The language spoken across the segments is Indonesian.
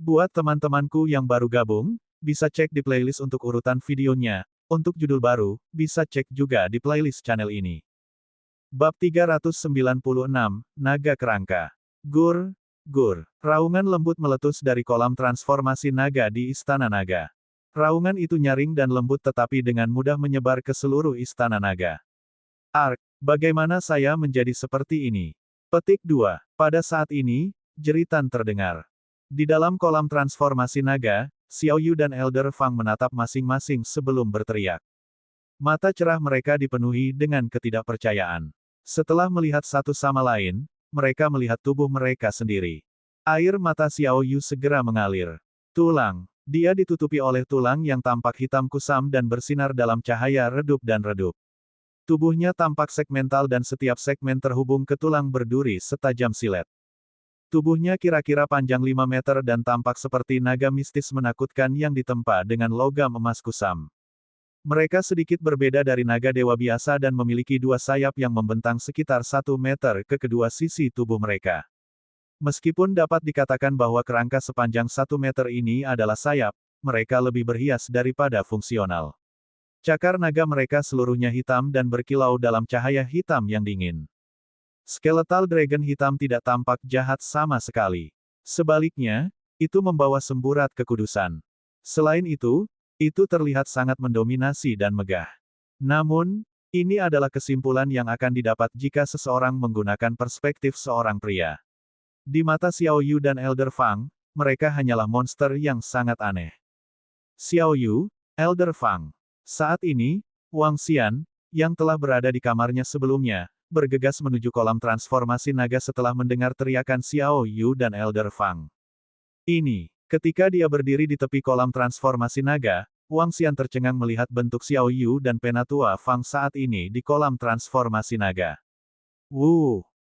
Buat teman-temanku yang baru gabung, bisa cek di playlist untuk urutan videonya. Untuk judul baru, bisa cek juga di playlist channel ini. Bab 396, Naga Kerangka. Gur, gur. Raungan lembut meletus dari kolam transformasi naga di Istana Naga. Raungan itu nyaring dan lembut tetapi dengan mudah menyebar ke seluruh Istana Naga. Ark, bagaimana saya menjadi seperti ini? Petik 2. Pada saat ini, jeritan terdengar. Di dalam kolam transformasi naga, Xiao Yu dan Elder Fang menatap masing-masing sebelum berteriak. Mata cerah mereka dipenuhi dengan ketidakpercayaan. Setelah melihat satu sama lain, mereka melihat tubuh mereka sendiri. Air mata Xiao Yu segera mengalir. Tulang. Dia ditutupi oleh tulang yang tampak hitam kusam dan bersinar dalam cahaya redup dan redup. Tubuhnya tampak segmental dan setiap segmen terhubung ke tulang berduri setajam silet. Tubuhnya kira-kira panjang 5 meter dan tampak seperti naga mistis menakutkan yang ditempa dengan logam emas kusam. Mereka sedikit berbeda dari naga dewa biasa dan memiliki dua sayap yang membentang sekitar 1 meter ke kedua sisi tubuh mereka. Meskipun dapat dikatakan bahwa kerangka sepanjang 1 meter ini adalah sayap, mereka lebih berhias daripada fungsional. Cakar naga mereka seluruhnya hitam dan berkilau dalam cahaya hitam yang dingin. Skeletal Dragon hitam tidak tampak jahat sama sekali. Sebaliknya, itu membawa semburat kekudusan. Selain itu terlihat sangat mendominasi dan megah. Namun, ini adalah kesimpulan yang akan didapat jika seseorang menggunakan perspektif seorang pria. Di mata Xiao Yu dan Elder Fang, mereka hanyalah monster yang sangat aneh. Xiao Yu, Elder Fang. Saat ini, Wang Xian, yang telah berada di kamarnya sebelumnya, bergegas menuju kolam transformasi naga setelah mendengar teriakan Xiao Yu dan Elder Fang. Ketika dia berdiri di tepi kolam transformasi naga, Wang Xian tercengang melihat bentuk Xiao Yu dan Penatua Fang saat ini di kolam transformasi naga.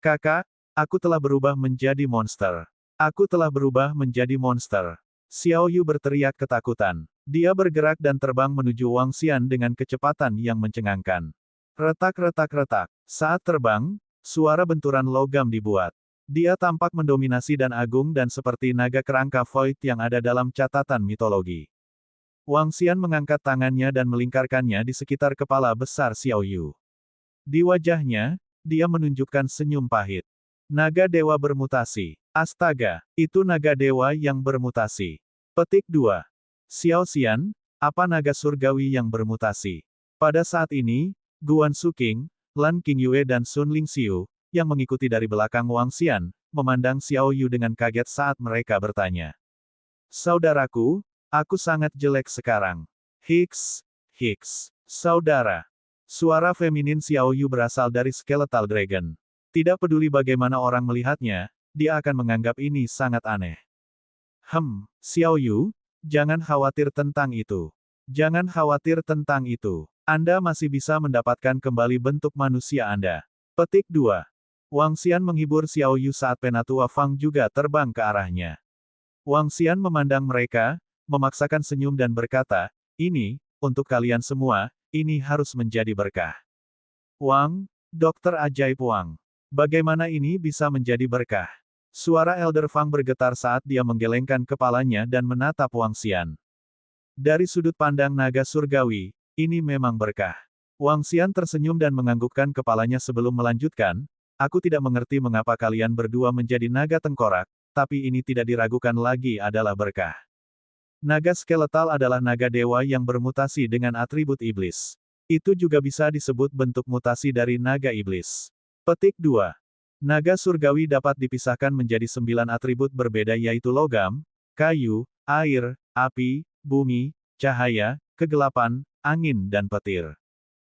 Kakak, aku telah berubah menjadi monster. Aku telah berubah menjadi monster. Xiao Yu berteriak ketakutan. Dia bergerak dan terbang menuju Wang Xian dengan kecepatan yang mencengangkan. Retak-retak-retak. Saat terbang, suara benturan logam dibuat. Dia tampak mendominasi dan agung dan seperti naga kerangka Void yang ada dalam catatan mitologi. Wang Xian mengangkat tangannya dan melingkarkannya di sekitar kepala besar Xiao Yu. Di wajahnya, dia menunjukkan senyum pahit. Naga dewa bermutasi. Astaga, itu naga dewa yang bermutasi. Petik 2. Xiao Xian, apa naga surgawi yang bermutasi? Pada saat ini, Guan Suking, Lan Qingyue dan Sun Lingxiu, yang mengikuti dari belakang Wang Xian, memandang Xiao Yu dengan kaget saat mereka bertanya. Saudaraku, aku sangat jelek sekarang. Hiks. Saudara. Suara feminin Xiao Yu berasal dari Skeletal Dragon. Tidak peduli bagaimana orang melihatnya, dia akan menganggap ini sangat aneh. Xiao Yu, jangan khawatir tentang itu. Jangan khawatir tentang itu. Anda masih bisa mendapatkan kembali bentuk manusia Anda. Petik 2. Wang Xian menghibur Xiao Yu saat Penatua Fang juga terbang ke arahnya. Wang Xian memandang mereka, memaksakan senyum dan berkata, untuk kalian semua, ini harus menjadi berkah. Wang, Dokter Ajaib Wang. Bagaimana ini bisa menjadi berkah? Suara Elder Fang bergetar saat dia menggelengkan kepalanya dan menatap Wang Xian. Dari sudut pandang naga surgawi, ini memang berkah. Wang Xian tersenyum dan menganggukkan kepalanya sebelum melanjutkan, aku tidak mengerti mengapa kalian berdua menjadi naga tengkorak, tapi ini tidak diragukan lagi adalah berkah. Naga skeletal adalah naga dewa yang bermutasi dengan atribut iblis. Itu juga bisa disebut bentuk mutasi dari naga iblis. Petik 2. Naga surgawi dapat dipisahkan menjadi 9 atribut berbeda yaitu logam, kayu, air, api, bumi, cahaya, kegelapan, angin dan petir.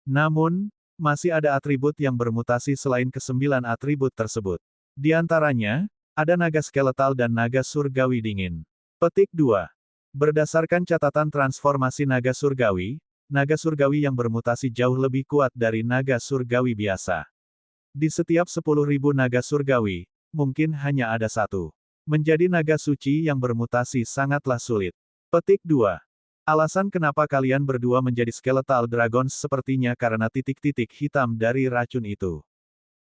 Namun, masih ada atribut yang bermutasi selain ke-9 atribut tersebut. Di antaranya, ada naga skeletal dan naga surgawi dingin. Petik 2. Berdasarkan catatan transformasi naga surgawi yang bermutasi jauh lebih kuat dari naga surgawi biasa. Di setiap 10.000 naga surgawi, mungkin hanya ada satu. Menjadi naga suci yang bermutasi sangatlah sulit. Petik 2. Alasan kenapa kalian berdua menjadi skeletal dragons sepertinya karena titik-titik hitam dari racun itu.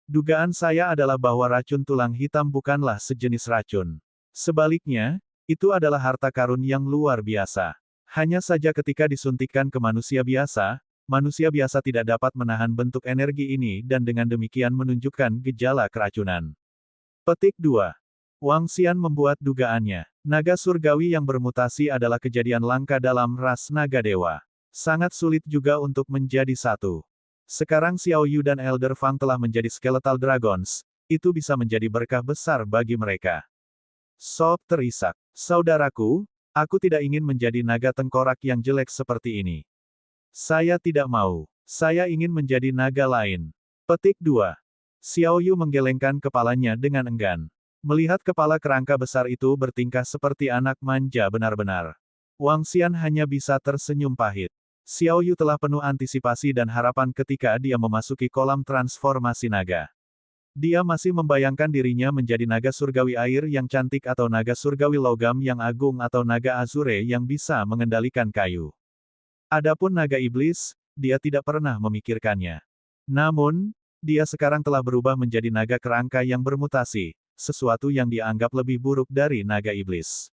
Dugaan saya adalah bahwa racun tulang hitam bukanlah sejenis racun. Sebaliknya, Itu adalah harta karun yang luar biasa. Hanya saja ketika disuntikkan ke manusia biasa tidak dapat menahan bentuk energi ini dan dengan demikian menunjukkan gejala keracunan. Petik 2. Wang Xian membuat dugaannya. Naga surgawi yang bermutasi adalah kejadian langka dalam ras naga dewa. Sangat sulit juga untuk menjadi satu. Sekarang Xiao Yu dan Elder Fang telah menjadi Skeletal Dragons, itu bisa menjadi berkah besar bagi mereka. Sob terisak. Saudaraku, aku tidak ingin menjadi naga tengkorak yang jelek seperti ini. Saya tidak mau. Saya ingin menjadi naga lain. Petik 2. Xiao Yu menggelengkan kepalanya dengan enggan. Melihat kepala kerangka besar itu bertingkah seperti anak manja benar-benar. Wang Xian hanya bisa tersenyum pahit. Xiao Yu telah penuh antisipasi dan harapan ketika dia memasuki kolam transformasi naga. Dia masih membayangkan dirinya menjadi naga surgawi air yang cantik atau naga surgawi logam yang agung atau naga azure yang bisa mengendalikan kayu. Adapun naga iblis, dia tidak pernah memikirkannya. Namun, dia sekarang telah berubah menjadi naga kerangka yang bermutasi, sesuatu yang dianggap lebih buruk dari naga iblis.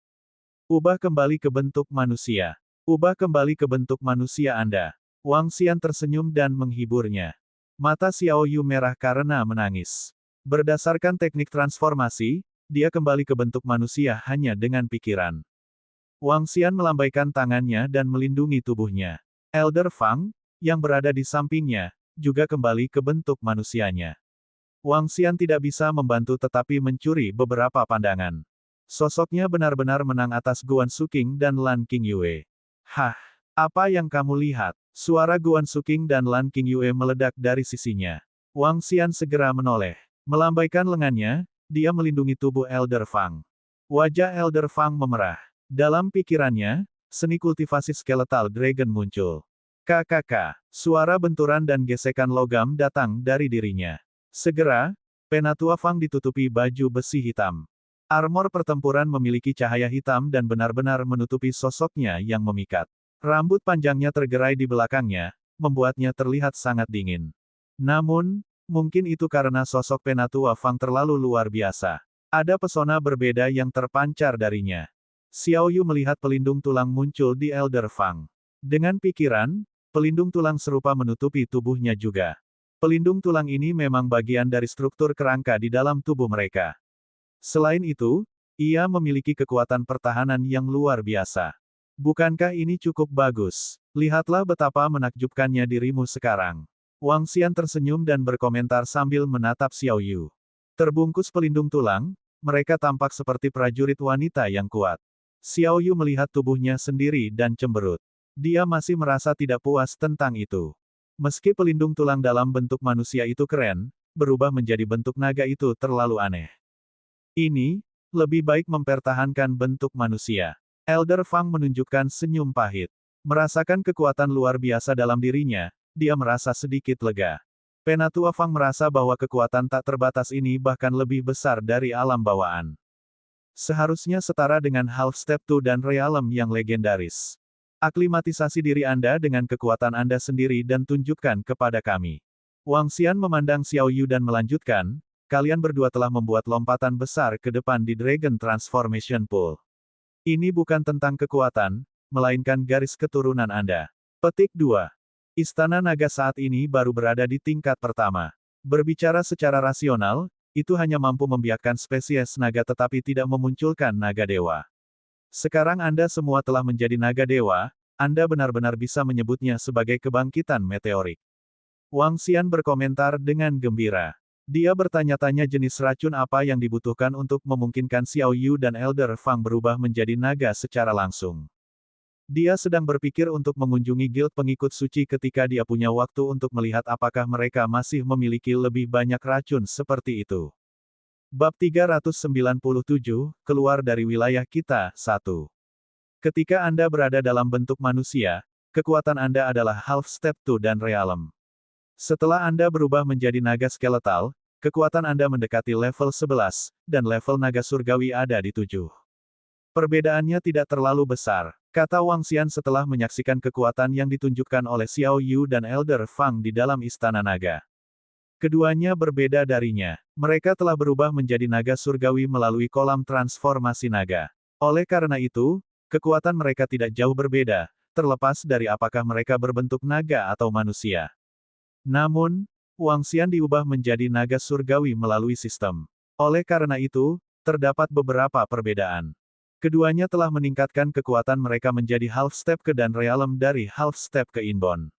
Ubah kembali ke bentuk manusia. Ubah kembali ke bentuk manusia Anda. Wang Xian tersenyum dan menghiburnya. Mata Xiao Yu merah karena menangis. Berdasarkan teknik transformasi, dia kembali ke bentuk manusia hanya dengan pikiran. Wang Xian melambaikan tangannya dan melindungi tubuhnya. Elder Fang, yang berada di sampingnya, juga kembali ke bentuk manusianya. Wang Xian tidak bisa membantu tetapi mencuri beberapa pandangan. Sosoknya benar-benar menang atas Guan Suking dan Lan Qingyue. Hah, apa yang kamu lihat? Suara Guan Suking dan Lan Qingyue meledak dari sisinya. Wang Xian segera menoleh. Melambaikan lengannya, dia melindungi tubuh Elder Fang. Wajah Elder Fang memerah. Dalam pikirannya, seni kultivasi Skeletal Dragon muncul. KKK, suara benturan dan gesekan logam datang dari dirinya. Segera, Penatua Fang ditutupi baju besi hitam. Armor pertempuran memiliki cahaya hitam dan benar-benar menutupi sosoknya yang memikat. Rambut panjangnya tergerai di belakangnya, membuatnya terlihat sangat dingin. Namun, mungkin itu karena sosok Penatua Fang terlalu luar biasa. Ada pesona berbeda yang terpancar darinya. Xiao Yu melihat pelindung tulang muncul di Elder Fang. Dengan pikiran, pelindung tulang serupa menutupi tubuhnya juga. Pelindung tulang ini memang bagian dari struktur kerangka di dalam tubuh mereka. Selain itu, ia memiliki kekuatan pertahanan yang luar biasa. Bukankah ini cukup bagus? Lihatlah betapa menakjubkannya dirimu sekarang. Wang Xian tersenyum dan berkomentar sambil menatap Xiao Yu. Terbungkus pelindung tulang, mereka tampak seperti prajurit wanita yang kuat. Xiao Yu melihat tubuhnya sendiri dan cemberut. Dia masih merasa tidak puas tentang itu. Meski pelindung tulang dalam bentuk manusia itu keren, berubah menjadi bentuk naga itu terlalu aneh. Ini, lebih baik mempertahankan bentuk manusia. Elder Fang menunjukkan senyum pahit. Merasakan kekuatan luar biasa dalam dirinya, dia merasa sedikit lega. Penatua Fang merasa bahwa kekuatan tak terbatas ini bahkan lebih besar dari alam bawaan. Seharusnya setara dengan Half Step 2 dan Realm yang legendaris. Aklimatisasi diri Anda dengan kekuatan Anda sendiri dan tunjukkan kepada kami. Wang Xian memandang Xiao Yu dan melanjutkan, kalian berdua telah membuat lompatan besar ke depan di Dragon Transformation Pool. Ini bukan tentang kekuatan, melainkan garis keturunan Anda. Petik 2. Istana Naga saat ini baru berada di tingkat pertama. Berbicara secara rasional, itu hanya mampu membiarkan spesies naga tetapi tidak memunculkan naga dewa. Sekarang Anda semua telah menjadi naga dewa, Anda benar-benar bisa menyebutnya sebagai kebangkitan meteorik. Wang Xian berkomentar dengan gembira. Dia bertanya-tanya jenis racun apa yang dibutuhkan untuk memungkinkan Xiao Yu dan Elder Fang berubah menjadi naga secara langsung. Dia sedang berpikir untuk mengunjungi guild pengikut suci ketika dia punya waktu untuk melihat apakah mereka masih memiliki lebih banyak racun seperti itu. Bab 397, keluar dari wilayah kita, 1. Ketika Anda berada dalam bentuk manusia, kekuatan Anda adalah Half Step 2 dan Realm. Setelah Anda berubah menjadi naga skeletal, kekuatan Anda mendekati level 11, dan level naga surgawi ada di 7. Perbedaannya tidak terlalu besar, kata Wang Xian setelah menyaksikan kekuatan yang ditunjukkan oleh Xiao Yu dan Elder Fang di dalam Istana Naga. Keduanya berbeda darinya. Mereka telah berubah menjadi naga surgawi melalui kolam transformasi naga. Oleh karena itu, kekuatan mereka tidak jauh berbeda, terlepas dari apakah mereka berbentuk naga atau manusia. Namun, Wang Xian diubah menjadi naga surgawi melalui sistem. Oleh karena itu, terdapat beberapa perbedaan. Keduanya telah meningkatkan kekuatan mereka menjadi half step ke dan realm dari half step ke inbound.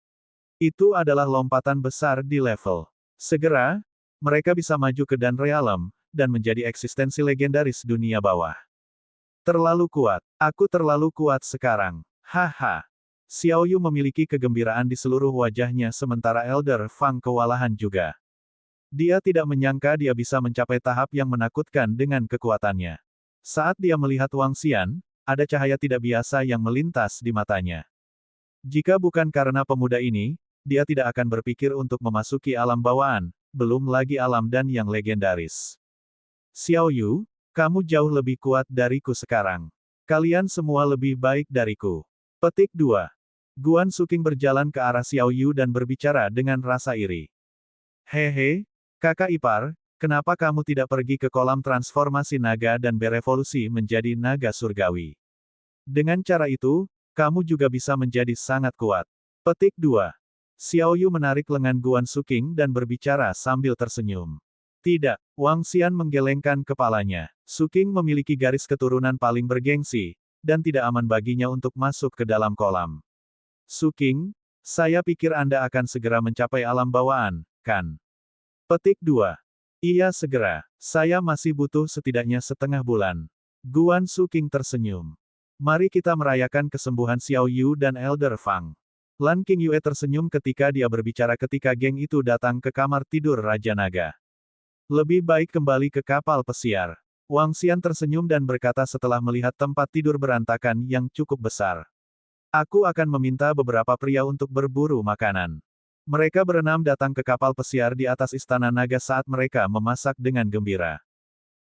Itu adalah lompatan besar di level. Segera, mereka bisa maju ke dan realm, dan menjadi eksistensi legendaris dunia bawah. Terlalu kuat. Aku terlalu kuat sekarang. Haha. Xiao Yu memiliki kegembiraan di seluruh wajahnya sementara Elder Fang kewalahan juga. Dia tidak menyangka dia bisa mencapai tahap yang menakutkan dengan kekuatannya. Saat dia melihat Wang Xian, ada cahaya tidak biasa yang melintas di matanya. Jika bukan karena pemuda ini, dia tidak akan berpikir untuk memasuki alam bawaan, belum lagi alam dan yang legendaris. Xiao Yu, kamu jauh lebih kuat dariku sekarang. Kalian semua lebih baik dariku. Petik 2. Guan Suking berjalan ke arah Xiao Yu dan berbicara dengan rasa iri. Hehe, kakak ipar, kenapa kamu tidak pergi ke kolam transformasi naga dan berevolusi menjadi naga surgawi? Dengan cara itu, kamu juga bisa menjadi sangat kuat. Petik 2. Xiao Yu menarik lengan Guan Suking dan berbicara sambil tersenyum. Tidak, Wang Xian menggelengkan kepalanya. Suking memiliki garis keturunan paling bergengsi, dan tidak aman baginya untuk masuk ke dalam kolam. Suking, saya pikir Anda akan segera mencapai alam bawaan, kan? Petik 2. Iya segera, saya masih butuh setidaknya setengah bulan. Guan Suking tersenyum. Mari kita merayakan kesembuhan Xiao Yu dan Elder Fang. Lan Qingyue tersenyum ketika dia berbicara ketika geng itu datang ke kamar tidur Raja Naga. Lebih baik kembali ke kapal pesiar. Wang Xian tersenyum dan berkata setelah melihat tempat tidur berantakan yang cukup besar. Aku akan meminta beberapa pria untuk berburu makanan. Mereka berenam datang ke kapal pesiar di atas istana naga saat mereka memasak dengan gembira.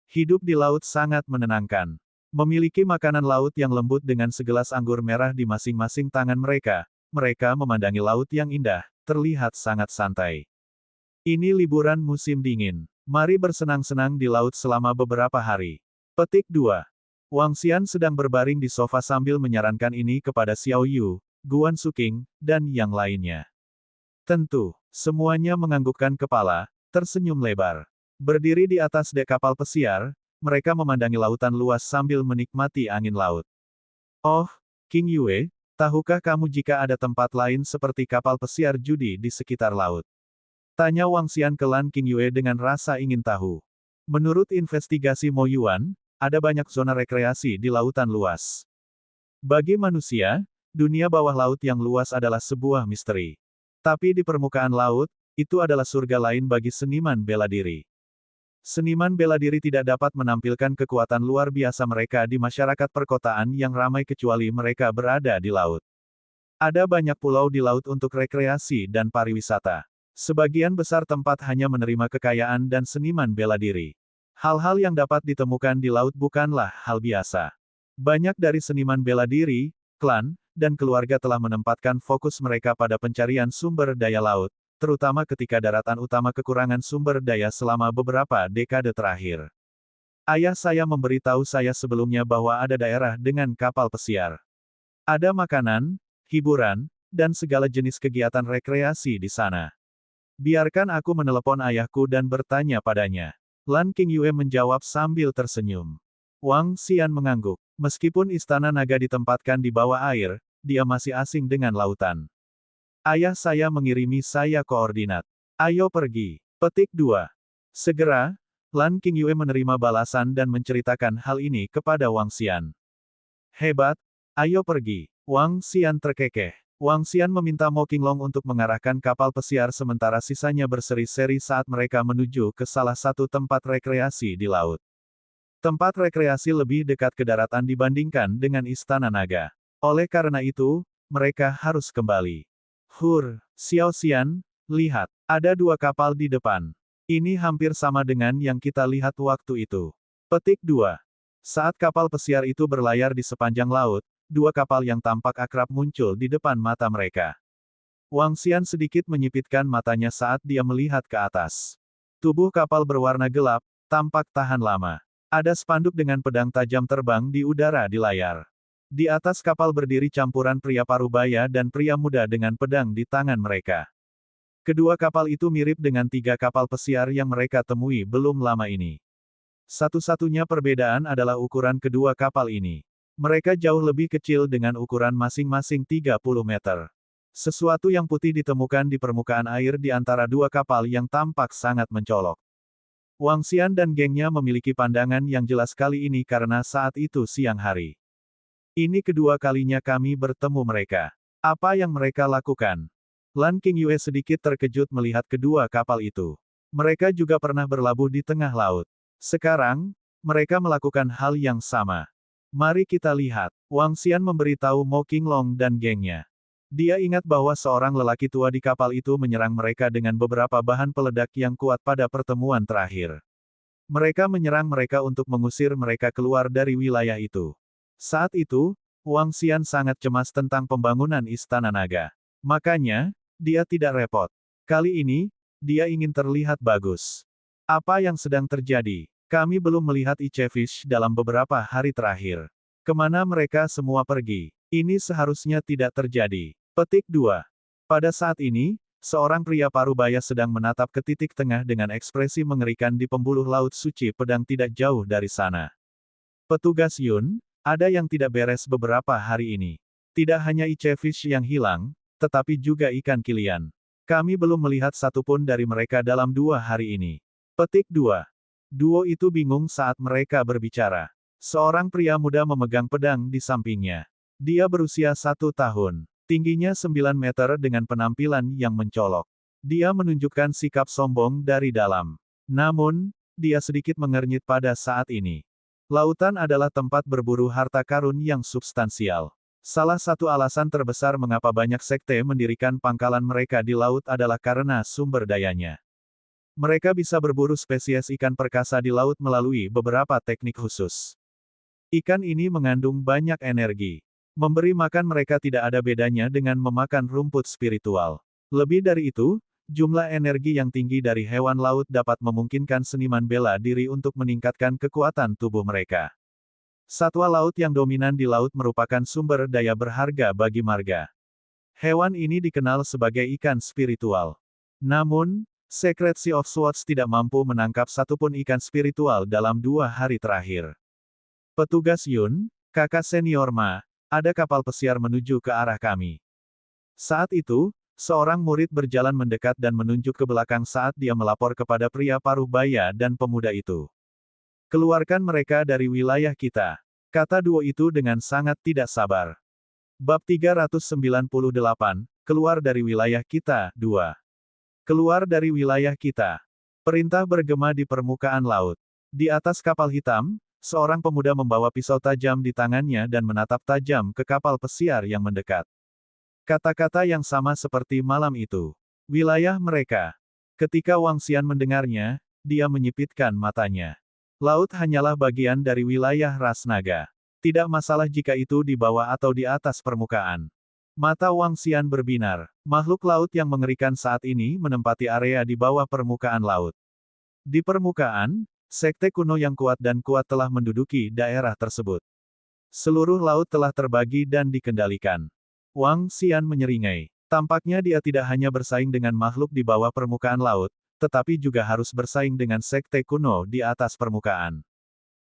Hidup di laut sangat menenangkan. Memiliki makanan laut yang lembut dengan segelas anggur merah di masing-masing tangan mereka, mereka memandangi laut yang indah, terlihat sangat santai. Ini liburan musim dingin. Mari bersenang-senang di laut selama beberapa hari. Petik 2. Wang Xian sedang berbaring di sofa sambil menyarankan ini kepada Xiao Yu, Guan Suking, dan yang lainnya. Tentu, semuanya menganggukkan kepala, tersenyum lebar. Berdiri di atas dek kapal pesiar, mereka memandangi lautan luas sambil menikmati angin laut. Oh, Qingyue, tahukah kamu jika ada tempat lain seperti kapal pesiar judi di sekitar laut? Tanya Wang Xian ke Lan Qingyue dengan rasa ingin tahu. Menurut investigasi Mo Yuan, ada banyak zona rekreasi di lautan luas. Bagi manusia, dunia bawah laut yang luas adalah sebuah misteri. Tapi di permukaan laut, itu adalah surga lain bagi seniman bela diri. Seniman bela diri tidak dapat menampilkan kekuatan luar biasa mereka di masyarakat perkotaan yang ramai kecuali mereka berada di laut. Ada banyak pulau di laut untuk rekreasi dan pariwisata. Sebagian besar tempat hanya menerima kekayaan dan seniman bela diri. Hal-hal yang dapat ditemukan di laut bukanlah hal biasa. Banyak dari seniman bela diri, klan, dan keluarga telah menempatkan fokus mereka pada pencarian sumber daya laut, terutama ketika daratan utama kekurangan sumber daya selama beberapa dekade terakhir. Ayah saya memberitahu saya sebelumnya bahwa ada daerah dengan kapal pesiar. Ada makanan, hiburan, dan segala jenis kegiatan rekreasi di sana. Biarkan aku menelepon ayahku dan bertanya padanya. Lan Qingyue menjawab sambil tersenyum. Wang Xian mengangguk. Meskipun istana naga ditempatkan di bawah air, dia masih asing dengan lautan. Ayah saya mengirimi saya koordinat. Ayo pergi. Petik 2. Segera, Lan Qingyue menerima balasan dan menceritakan hal ini kepada Wang Xian. Hebat, ayo pergi. Wang Xian terkekeh. Wang Xian meminta Mo Qinglong untuk mengarahkan kapal pesiar sementara sisanya berseri-seri saat mereka menuju ke salah satu tempat rekreasi di laut. Tempat rekreasi lebih dekat ke daratan dibandingkan dengan Istana Naga. Oleh karena itu, mereka harus kembali. Xiao Xian, lihat, ada dua kapal di depan. Ini hampir sama dengan yang kita lihat waktu itu. Petik 2. Saat kapal pesiar itu berlayar di sepanjang laut, dua kapal yang tampak akrab muncul di depan mata mereka. Wang Xian sedikit menyipitkan matanya saat dia melihat ke atas. Tubuh kapal berwarna gelap, tampak tahan lama. Ada spanduk dengan pedang tajam terbang di udara di layar. Di atas kapal berdiri campuran pria parubaya dan pria muda dengan pedang di tangan mereka. Kedua kapal itu mirip dengan 3 kapal pesiar yang mereka temui belum lama ini. Satu-satunya perbedaan adalah ukuran kedua kapal ini. Mereka jauh lebih kecil dengan ukuran masing-masing 30 meter. Sesuatu yang putih ditemukan di permukaan air di antara dua kapal yang tampak sangat mencolok. Wang Xian dan gengnya memiliki pandangan yang jelas kali ini karena saat itu siang hari. Ini kedua kalinya kami bertemu mereka. Apa yang mereka lakukan? Lan Qingyue sedikit terkejut melihat kedua kapal itu. Mereka juga pernah berlabuh di tengah laut. Sekarang, mereka melakukan hal yang sama. Mari kita lihat. Wang Xian memberitahu Mo Qinglong dan gengnya. Dia ingat bahwa seorang lelaki tua di kapal itu menyerang mereka dengan beberapa bahan peledak yang kuat pada pertemuan terakhir. Mereka menyerang mereka untuk mengusir mereka keluar dari wilayah itu. Saat itu, Wang Xian sangat cemas tentang pembangunan Istana Naga. Makanya, dia tidak repot. Kali ini, dia ingin terlihat bagus. Apa yang sedang terjadi? Kami belum melihat Ichefish dalam beberapa hari terakhir. Kemana mereka semua pergi? Ini seharusnya tidak terjadi. Petik 2. Pada saat ini, seorang pria parubaya sedang menatap ke titik tengah dengan ekspresi mengerikan di pembuluh laut suci pedang tidak jauh dari sana. Petugas Yun, ada yang tidak beres beberapa hari ini. Tidak hanya Ichefish yang hilang, tetapi juga ikan kilian. Kami belum melihat satupun dari mereka dalam 2 hari ini. Petik 2. Duo itu bingung saat mereka berbicara. Seorang pria muda memegang pedang di sampingnya. Dia berusia 1 tahun. Tingginya 9 meter dengan penampilan yang mencolok. Dia menunjukkan sikap sombong dari dalam. Namun, dia sedikit mengernyit pada saat ini. Lautan adalah tempat berburu harta karun yang substansial. Salah satu alasan terbesar mengapa banyak sekte mendirikan pangkalan mereka di laut adalah karena sumber dayanya. Mereka bisa berburu spesies ikan perkasa di laut melalui beberapa teknik khusus. Ikan ini mengandung banyak energi. Memberi makan mereka tidak ada bedanya dengan memakan rumput spiritual. Lebih dari itu, jumlah energi yang tinggi dari hewan laut dapat memungkinkan seniman bela diri untuk meningkatkan kekuatan tubuh mereka. Satwa laut yang dominan di laut merupakan sumber daya berharga bagi marga. Hewan ini dikenal sebagai ikan spiritual. Namun, Secret Sea of Swords tidak mampu menangkap satupun ikan spiritual dalam 2 hari terakhir. Petugas Yun, kakak senior Ma, ada kapal pesiar menuju ke arah kami. Saat itu, seorang murid berjalan mendekat dan menunjuk ke belakang saat dia melapor kepada pria parubaya dan pemuda itu. Keluarkan mereka dari wilayah kita. Kata duo itu dengan sangat tidak sabar. Bab 398, keluar dari wilayah kita, 2. Keluar dari wilayah kita. Perintah bergema di permukaan laut. Di atas kapal hitam, seorang pemuda membawa pisau tajam di tangannya dan menatap tajam ke kapal pesiar yang mendekat. Kata-kata yang sama seperti malam itu. Wilayah mereka. Ketika Wang Xian mendengarnya, dia menyipitkan matanya. Laut hanyalah bagian dari wilayah ras naga. Tidak masalah jika itu di bawah atau di atas permukaan. Mata Wang Xian berbinar. Makhluk laut yang mengerikan saat ini menempati area di bawah permukaan laut. Di permukaan, sekte kuno yang kuat dan kuat telah menduduki daerah tersebut. Seluruh laut telah terbagi dan dikendalikan. Wang Xian menyeringai. Tampaknya dia tidak hanya bersaing dengan makhluk di bawah permukaan laut, tetapi juga harus bersaing dengan sekte kuno di atas permukaan.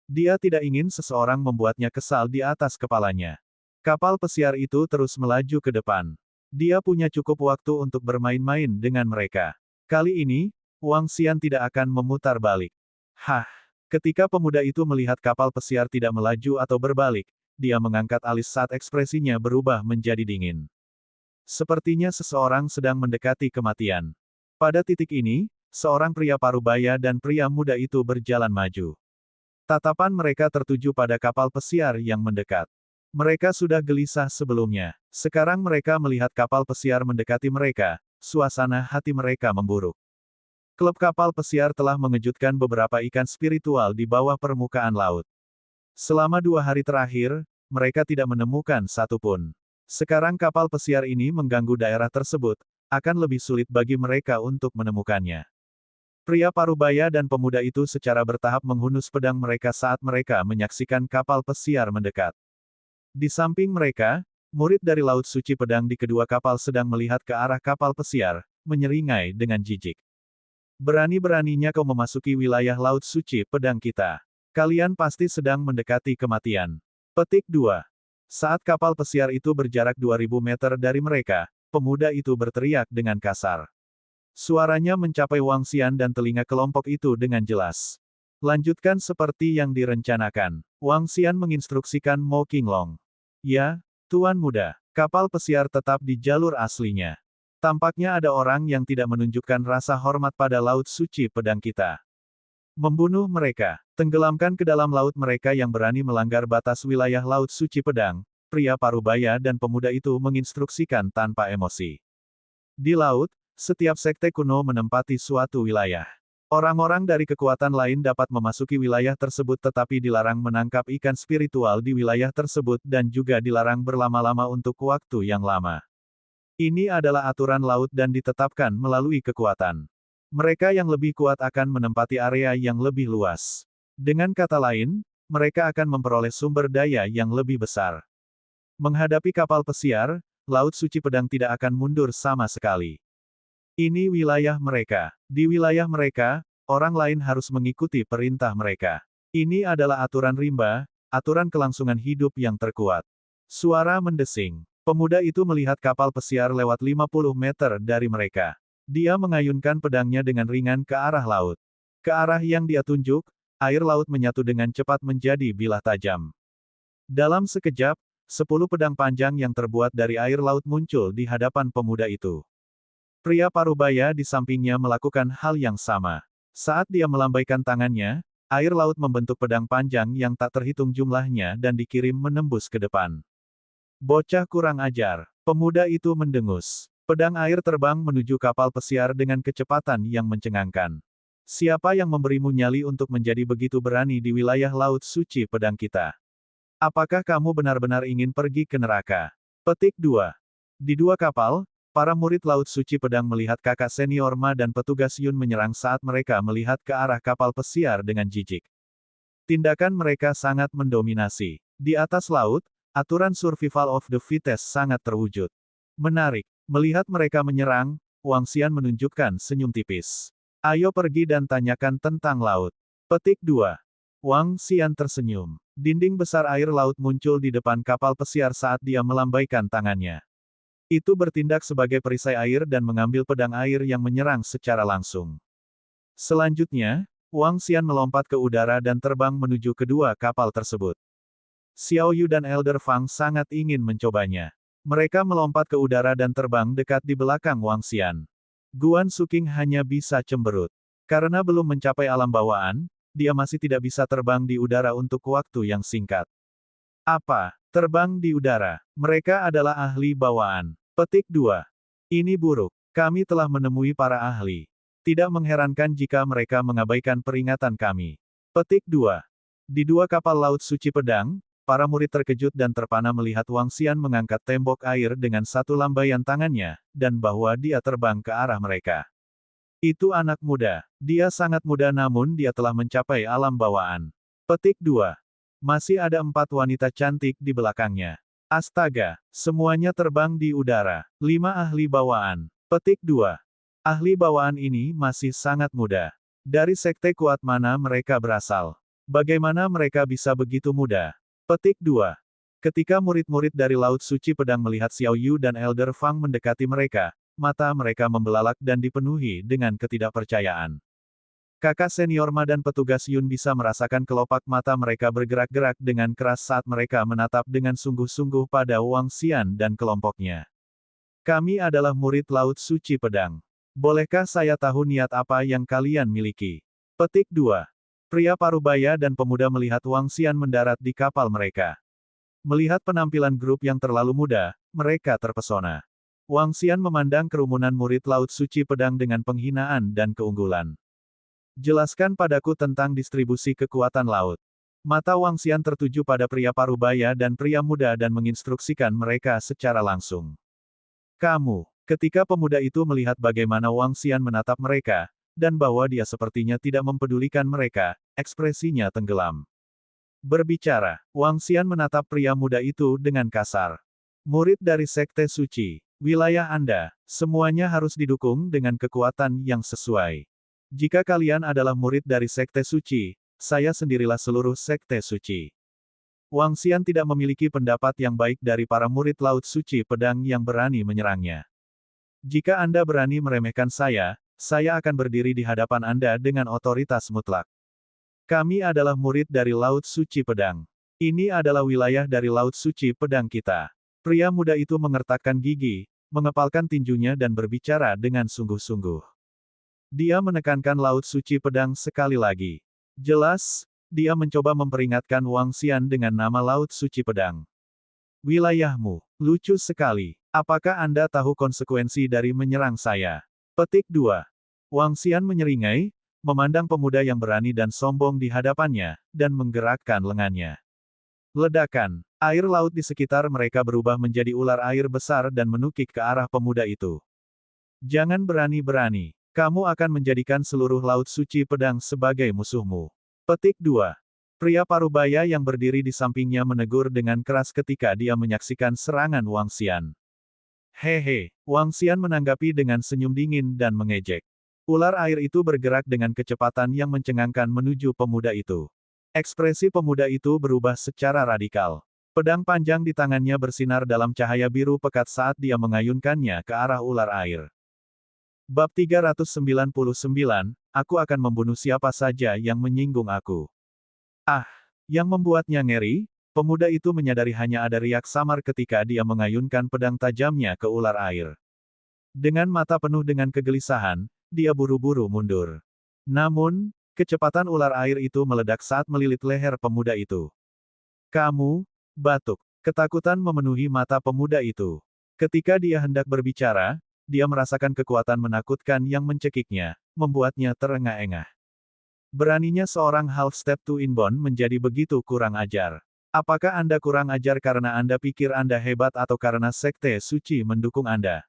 Dia tidak ingin seseorang membuatnya kesal di atas kepalanya. Kapal pesiar itu terus melaju ke depan. Dia punya cukup waktu untuk bermain-main dengan mereka. Kali ini, Wang Xian tidak akan memutar balik. Hah! Ketika pemuda itu melihat kapal pesiar tidak melaju atau berbalik, dia mengangkat alis saat ekspresinya berubah menjadi dingin. Sepertinya seseorang sedang mendekati kematian. Pada titik ini, seorang pria parubaya dan pria muda itu berjalan maju. Tatapan mereka tertuju pada kapal pesiar yang mendekat. Mereka sudah gelisah sebelumnya. Sekarang mereka melihat kapal pesiar mendekati mereka, suasana hati mereka memburuk. Klub kapal pesiar telah mengejutkan beberapa ikan spiritual di bawah permukaan laut. Selama 2 hari terakhir, mereka tidak menemukan satupun. Sekarang kapal pesiar ini mengganggu daerah tersebut, akan lebih sulit bagi mereka untuk menemukannya. Pria parubaya dan pemuda itu secara bertahap menghunus pedang mereka saat mereka menyaksikan kapal pesiar mendekat. Di samping mereka, murid dari Laut Suci Pedang di kedua kapal sedang melihat ke arah kapal pesiar, menyeringai dengan jijik. Berani-beraninya kau memasuki wilayah Laut Suci Pedang kita. Kalian pasti sedang mendekati kematian. Petik 2. Saat kapal pesiar itu berjarak 2000 meter dari mereka, pemuda itu berteriak dengan kasar. Suaranya mencapai Wang Xian dan telinga kelompok itu dengan jelas. Lanjutkan seperti yang direncanakan. Wang Xian menginstruksikan Mo Qinglong. Ya, Tuan Muda, kapal pesiar tetap di jalur aslinya. Tampaknya ada orang yang tidak menunjukkan rasa hormat pada Laut Suci Pedang kita. Membunuh mereka, tenggelamkan ke dalam laut mereka yang berani melanggar batas wilayah Laut Suci Pedang, pria parubaya dan pemuda itu menginstruksikan tanpa emosi. Di laut, setiap sekte kuno menempati suatu wilayah. Orang-orang dari kekuatan lain dapat memasuki wilayah tersebut tetapi dilarang menangkap ikan spiritual di wilayah tersebut dan juga dilarang berlama-lama untuk waktu yang lama. Ini adalah aturan laut dan ditetapkan melalui kekuatan. Mereka yang lebih kuat akan menempati area yang lebih luas. Dengan kata lain, mereka akan memperoleh sumber daya yang lebih besar. Menghadapi kapal pesiar, Laut Suci Pedang tidak akan mundur sama sekali. Ini wilayah mereka. Di wilayah mereka, orang lain harus mengikuti perintah mereka. Ini adalah aturan rimba, aturan kelangsungan hidup yang terkuat. Suara mendesing. Pemuda itu melihat kapal pesiar lewat 50 meter dari mereka. Dia mengayunkan pedangnya dengan ringan ke arah laut. Ke arah yang dia tunjuk, air laut menyatu dengan cepat menjadi bilah tajam. Dalam sekejap, 10 pedang panjang yang terbuat dari air laut muncul di hadapan pemuda itu. Pria parubaya di sampingnya melakukan hal yang sama. Saat dia melambaikan tangannya, air laut membentuk pedang panjang yang tak terhitung jumlahnya dan dikirim menembus ke depan. Bocah kurang ajar. Pemuda itu mendengus. Pedang air terbang menuju kapal pesiar dengan kecepatan yang mencengangkan. Siapa yang memberimu nyali untuk menjadi begitu berani di wilayah Laut Suci Pedang kita? Apakah kamu benar-benar ingin pergi ke neraka? Petik 2. Di dua kapal, para murid Laut Suci Pedang melihat kakak senior Ma dan petugas Yun menyerang saat mereka melihat ke arah kapal pesiar dengan jijik. Tindakan mereka sangat mendominasi. Di atas laut, aturan survival of the fittest sangat terwujud. Menarik. Melihat mereka menyerang, Wang Xian menunjukkan senyum tipis. Ayo pergi dan tanyakan tentang laut. Petik 2. Wang Xian tersenyum. Dinding besar air laut muncul di depan kapal pesiar saat dia melambaikan tangannya. Itu bertindak sebagai perisai air dan mengambil pedang air yang menyerang secara langsung. Selanjutnya, Wang Xian melompat ke udara dan terbang menuju kedua kapal tersebut. Xiao Yu dan Elder Fang sangat ingin mencobanya. Mereka melompat ke udara dan terbang dekat di belakang Wang Xian. Guan Suking hanya bisa cemberut. Karena belum mencapai alam bawaan, dia masih tidak bisa terbang di udara untuk waktu yang singkat. Apa? Terbang di udara. Mereka adalah ahli bawaan. Petik 2. Ini buruk. Kami telah menemui para ahli. Tidak mengherankan jika mereka mengabaikan peringatan kami. Petik 2. Di dua kapal Laut Suci Pedang, para murid terkejut dan terpana melihat Wang Xian mengangkat tembok air dengan satu lambaian tangannya, dan bahwa dia terbang ke arah mereka. Itu anak muda. Dia sangat muda namun dia telah mencapai alam bawaan. Petik 2. Masih ada 4 wanita cantik di belakangnya. Astaga, semuanya terbang di udara. 5 ahli bawaan. Petik 2. Ahli bawaan ini masih sangat muda. Dari sekte kuat mana mereka berasal? Bagaimana mereka bisa begitu muda? Petik 2. Ketika murid-murid dari Laut Suci Pedang melihat Xiao Yu dan Elder Fang mendekati mereka, mata mereka membelalak dan dipenuhi dengan ketidakpercayaan. Kakak senior Ma dan petugas Yun bisa merasakan kelopak mata mereka bergerak-gerak dengan keras saat mereka menatap dengan sungguh-sungguh pada Wang Xian dan kelompoknya. Kami adalah murid Laut Suci Pedang. Bolehkah saya tahu niat apa yang kalian miliki? Petik 2. Pria parubaya dan pemuda melihat Wang Xian mendarat di kapal mereka. Melihat penampilan grup yang terlalu muda, mereka terpesona. Wang Xian memandang kerumunan murid Laut Suci Pedang dengan penghinaan dan keunggulan. Jelaskan padaku tentang distribusi kekuatan laut. Mata Wang Xian tertuju pada pria parubaya dan pria muda dan menginstruksikan mereka secara langsung. Kamu. Ketika pemuda itu melihat bagaimana Wang Xian menatap mereka, dan bahwa dia sepertinya tidak mempedulikan mereka, ekspresinya tenggelam. Berbicara, Wang Xian menatap pria muda itu dengan kasar. Murid dari Sekte Suci, wilayah Anda, semuanya harus didukung dengan kekuatan yang sesuai. Jika kalian adalah murid dari Sekte Suci, saya sendirilah seluruh Sekte Suci. Wang Xian tidak memiliki pendapat yang baik dari para murid Laut Suci Pedang yang berani menyerangnya. Jika Anda berani meremehkan saya akan berdiri di hadapan Anda dengan otoritas mutlak. Kami adalah murid dari Laut Suci Pedang. Ini adalah wilayah dari Laut Suci Pedang kita. Pria muda itu mengertakkan gigi, mengepalkan tinjunya dan berbicara dengan sungguh-sungguh. Dia menekankan Laut Suci Pedang sekali lagi. Jelas, dia mencoba memperingatkan Wang Xian dengan nama Laut Suci Pedang. Wilayahmu, lucu sekali. Apakah Anda tahu konsekuensi dari menyerang saya? Petik 2. Wang Xian menyeringai, memandang pemuda yang berani dan sombong di hadapannya, dan menggerakkan lengannya. Ledakan. Air laut di sekitar mereka berubah menjadi ular air besar dan menukik ke arah pemuda itu. Jangan berani-berani. Kamu akan menjadikan seluruh Laut Suci Pedang sebagai musuhmu. Petik 2. Pria parubaya yang berdiri di sampingnya menegur dengan keras ketika dia menyaksikan serangan Wang Xian. Hehe, Wang Xian menanggapi dengan senyum dingin dan mengejek. Ular air itu bergerak dengan kecepatan yang mencengangkan menuju pemuda itu. Ekspresi pemuda itu berubah secara radikal. Pedang panjang di tangannya bersinar dalam cahaya biru pekat saat dia mengayunkannya ke arah ular air. Bab 399, aku akan membunuh siapa saja yang menyinggung aku. Ah, yang membuatnya ngeri, pemuda itu menyadari hanya ada riak samar ketika dia mengayunkan pedang tajamnya ke ular air. Dengan mata penuh dengan kegelisahan, dia buru-buru mundur. Namun, kecepatan ular air itu meledak saat melilit leher pemuda itu. Kamu, batuk. Ketakutan memenuhi mata pemuda itu. Ketika dia hendak berbicara, dia merasakan kekuatan menakutkan yang mencekiknya, membuatnya terengah-engah. Beraninya seorang half-step two inbound menjadi begitu kurang ajar. Apakah Anda kurang ajar karena Anda pikir Anda hebat atau karena Sekte Suci mendukung Anda?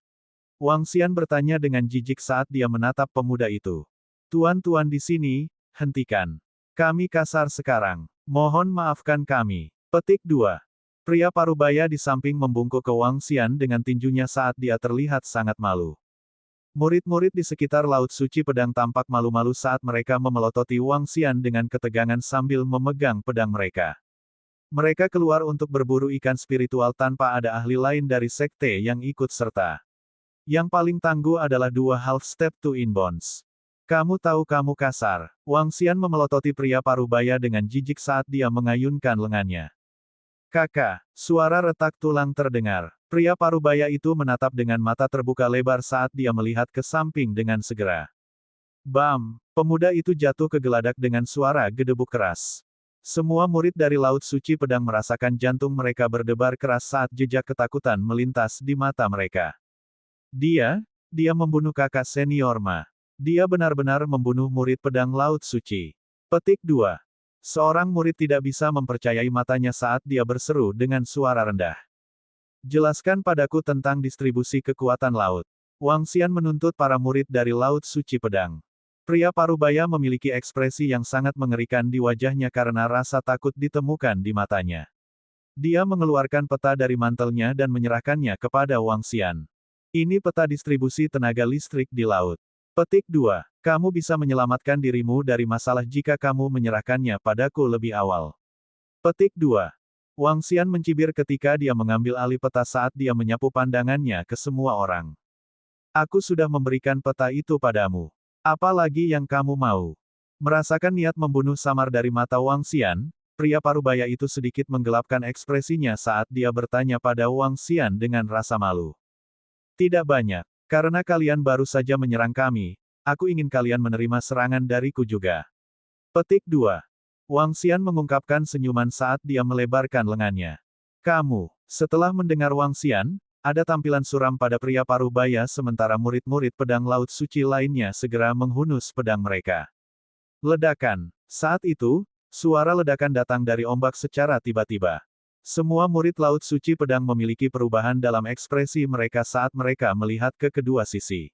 Wang Xian bertanya dengan jijik saat dia menatap pemuda itu. Tuan-tuan di sini, hentikan. Kami kasar sekarang. Mohon maafkan kami. Petik 2. Pria parubaya di samping membungkuk ke Wang Xian dengan tinjunya saat dia terlihat sangat malu. Murid-murid di sekitar Laut Suci Pedang tampak malu-malu saat mereka memelototi Wang Xian dengan ketegangan sambil memegang pedang mereka. Mereka keluar untuk berburu ikan spiritual tanpa ada ahli lain dari sekte yang ikut serta. Yang paling tangguh adalah dua half-step two inbounds. Kamu tahu kamu kasar. Wang Xian memelototi pria parubaya dengan jijik saat dia mengayunkan lengannya. Kakak, suara retak tulang terdengar. Pria parubaya itu menatap dengan mata terbuka lebar saat dia melihat ke samping dengan segera. Bam! Pemuda itu jatuh ke geladak dengan suara gedebuk keras. Semua murid dari Laut Suci Pedang merasakan jantung mereka berdebar keras saat jejak ketakutan melintas di mata mereka. Dia membunuh kakak senior Ma. Dia benar-benar membunuh murid pedang Laut Suci. Petik 2. Seorang murid tidak bisa mempercayai matanya saat dia berseru dengan suara rendah. Jelaskan padaku tentang distribusi kekuatan laut. Wang Xian menuntut para murid dari Laut Suci Pedang. Pria parubaya memiliki ekspresi yang sangat mengerikan di wajahnya karena rasa takut ditemukan di matanya. Dia mengeluarkan peta dari mantelnya dan menyerahkannya kepada Wang Xian. Ini peta distribusi tenaga listrik di laut. Petik 2. Kamu bisa menyelamatkan dirimu dari masalah jika kamu menyerahkannya padaku lebih awal. Petik 2. Wang Xian mencibir ketika dia mengambil alih peta saat dia menyapu pandangannya ke semua orang. Aku sudah memberikan peta itu padamu. Apa lagi yang kamu mau? Merasakan niat membunuh samar dari mata Wang Xian, pria parubaya itu sedikit menggelapkan ekspresinya saat dia bertanya pada Wang Xian dengan rasa malu. Tidak banyak. Karena kalian baru saja menyerang kami, aku ingin kalian menerima serangan dariku juga. Petik 2. Wang Xian mengungkapkan senyuman saat dia melebarkan lengannya. Kamu. Setelah mendengar Wang Xian, ada tampilan suram pada pria parubaya sementara murid-murid pedang Laut Suci lainnya segera menghunus pedang mereka. Ledakan. Saat itu, suara ledakan datang dari ombak secara tiba-tiba. Semua murid Laut Suci Pedang memiliki perubahan dalam ekspresi mereka saat mereka melihat ke kedua sisi.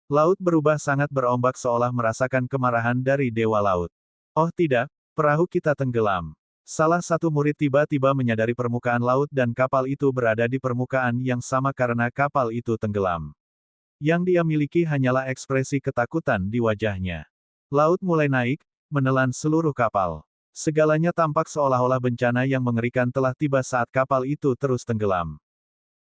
Laut berubah sangat berombak seolah merasakan kemarahan dari Dewa Laut. Oh tidak, perahu kita tenggelam. Salah satu murid tiba-tiba menyadari permukaan laut dan kapal itu berada di permukaan yang sama karena kapal itu tenggelam. Yang dia miliki hanyalah ekspresi ketakutan di wajahnya. Laut mulai naik, menelan seluruh kapal. Segalanya tampak seolah-olah bencana yang mengerikan telah tiba saat kapal itu terus tenggelam.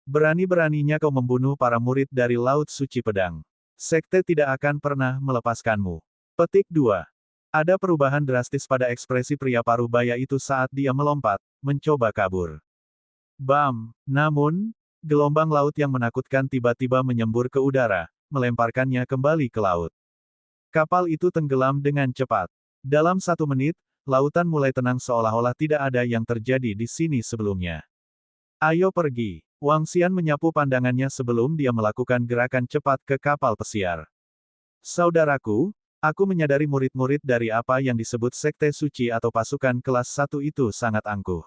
Berani-beraninya kau membunuh para murid dari Laut Suci Pedang. Sekte tidak akan pernah melepaskanmu. Petik 2. Ada perubahan drastis pada ekspresi pria parubaya itu saat dia melompat, mencoba kabur. Bam! Namun, gelombang laut yang menakutkan tiba-tiba menyembur ke udara, melemparkannya kembali ke laut. Kapal itu tenggelam dengan cepat. Dalam 1 menit, lautan mulai tenang seolah-olah tidak ada yang terjadi di sini sebelumnya. Ayo pergi. Wang Xian menyapu pandangannya sebelum dia melakukan gerakan cepat ke kapal pesiar. Saudaraku, aku menyadari murid-murid dari apa yang disebut Sekte Suci atau pasukan kelas 1 itu sangat angkuh.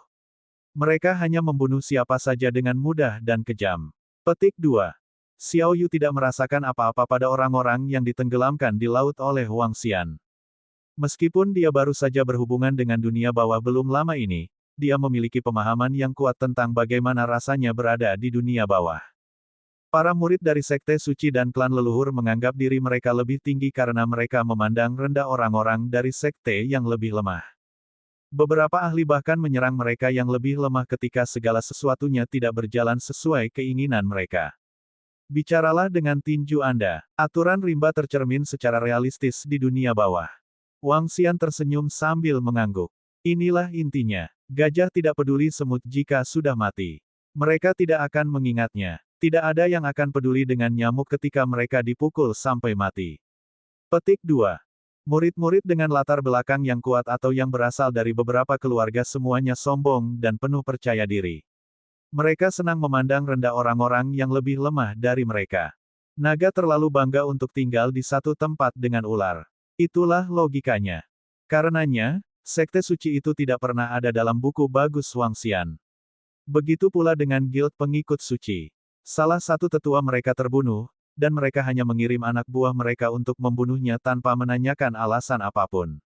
Mereka hanya membunuh siapa saja dengan mudah dan kejam. Petik 2. Xiao Yu tidak merasakan apa-apa pada orang-orang yang ditenggelamkan di laut oleh Wang Xian. Meskipun dia baru saja berhubungan dengan dunia bawah belum lama ini, dia memiliki pemahaman yang kuat tentang bagaimana rasanya berada di dunia bawah. Para murid dari Sekte Suci dan klan leluhur menganggap diri mereka lebih tinggi karena mereka memandang rendah orang-orang dari sekte yang lebih lemah. Beberapa ahli bahkan menyerang mereka yang lebih lemah ketika segala sesuatunya tidak berjalan sesuai keinginan mereka. Bicaralah dengan tinju Anda. Aturan rimba tercermin secara realistis di dunia bawah. Wang Xian tersenyum sambil mengangguk. Inilah intinya. Gajah tidak peduli semut jika sudah mati. Mereka tidak akan mengingatnya. Tidak ada yang akan peduli dengan nyamuk ketika mereka dipukul sampai mati. Petik 2. Murid-murid dengan latar belakang yang kuat atau yang berasal dari beberapa keluarga semuanya sombong dan penuh percaya diri. Mereka senang memandang rendah orang-orang yang lebih lemah dari mereka. Naga terlalu bangga untuk tinggal di satu tempat dengan ular. Itulah logikanya. Karenanya, Sekte Suci itu tidak pernah ada dalam buku bagus Wang Xian. Begitu pula dengan Guild Pengikut Suci. Salah satu tetua mereka terbunuh, dan mereka hanya mengirim anak buah mereka untuk membunuhnya tanpa menanyakan alasan apapun.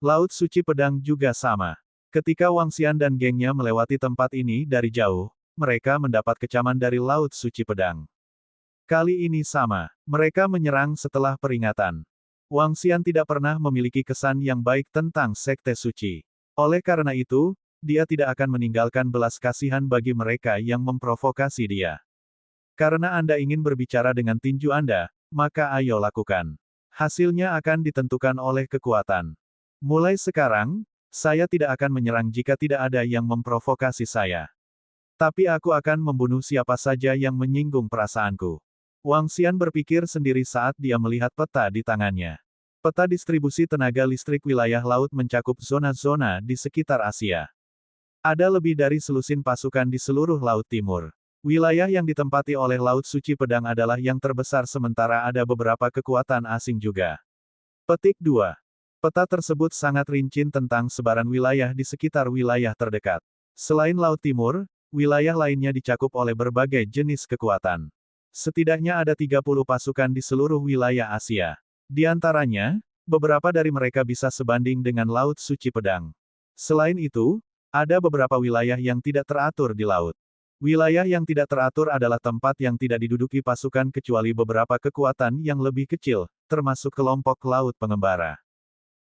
Laut Suci Pedang juga sama. Ketika Wang Xian dan gengnya melewati tempat ini dari jauh, mereka mendapat kecaman dari Laut Suci Pedang. Kali ini sama. Mereka menyerang setelah peringatan. Wang Xian tidak pernah memiliki kesan yang baik tentang Sekte Suci. Oleh karena itu, dia tidak akan meninggalkan belas kasihan bagi mereka yang memprovokasi dia. Karena Anda ingin berbicara dengan tinju Anda, maka ayo lakukan. Hasilnya akan ditentukan oleh kekuatan. Mulai sekarang, saya tidak akan menyerang jika tidak ada yang memprovokasi saya. Tapi aku akan membunuh siapa saja yang menyinggung perasaanku. Wang Xian berpikir sendiri saat dia melihat peta di tangannya. Peta distribusi tenaga listrik wilayah laut mencakup zona-zona di sekitar Asia. Ada lebih dari selusin pasukan di seluruh Laut Timur. Wilayah yang ditempati oleh Laut Suci Pedang adalah yang terbesar sementara ada beberapa kekuatan asing juga. Petik 2. Peta tersebut sangat rinci tentang sebaran wilayah di sekitar wilayah terdekat. Selain Laut Timur, wilayah lainnya dicakup oleh berbagai jenis kekuatan. Setidaknya ada 30 pasukan di seluruh wilayah Asia. Di antaranya, beberapa dari mereka bisa sebanding dengan Laut Suci Pedang. Selain itu, ada beberapa wilayah yang tidak teratur di laut. Wilayah yang tidak teratur adalah tempat yang tidak diduduki pasukan kecuali beberapa kekuatan yang lebih kecil, termasuk kelompok laut pengembara.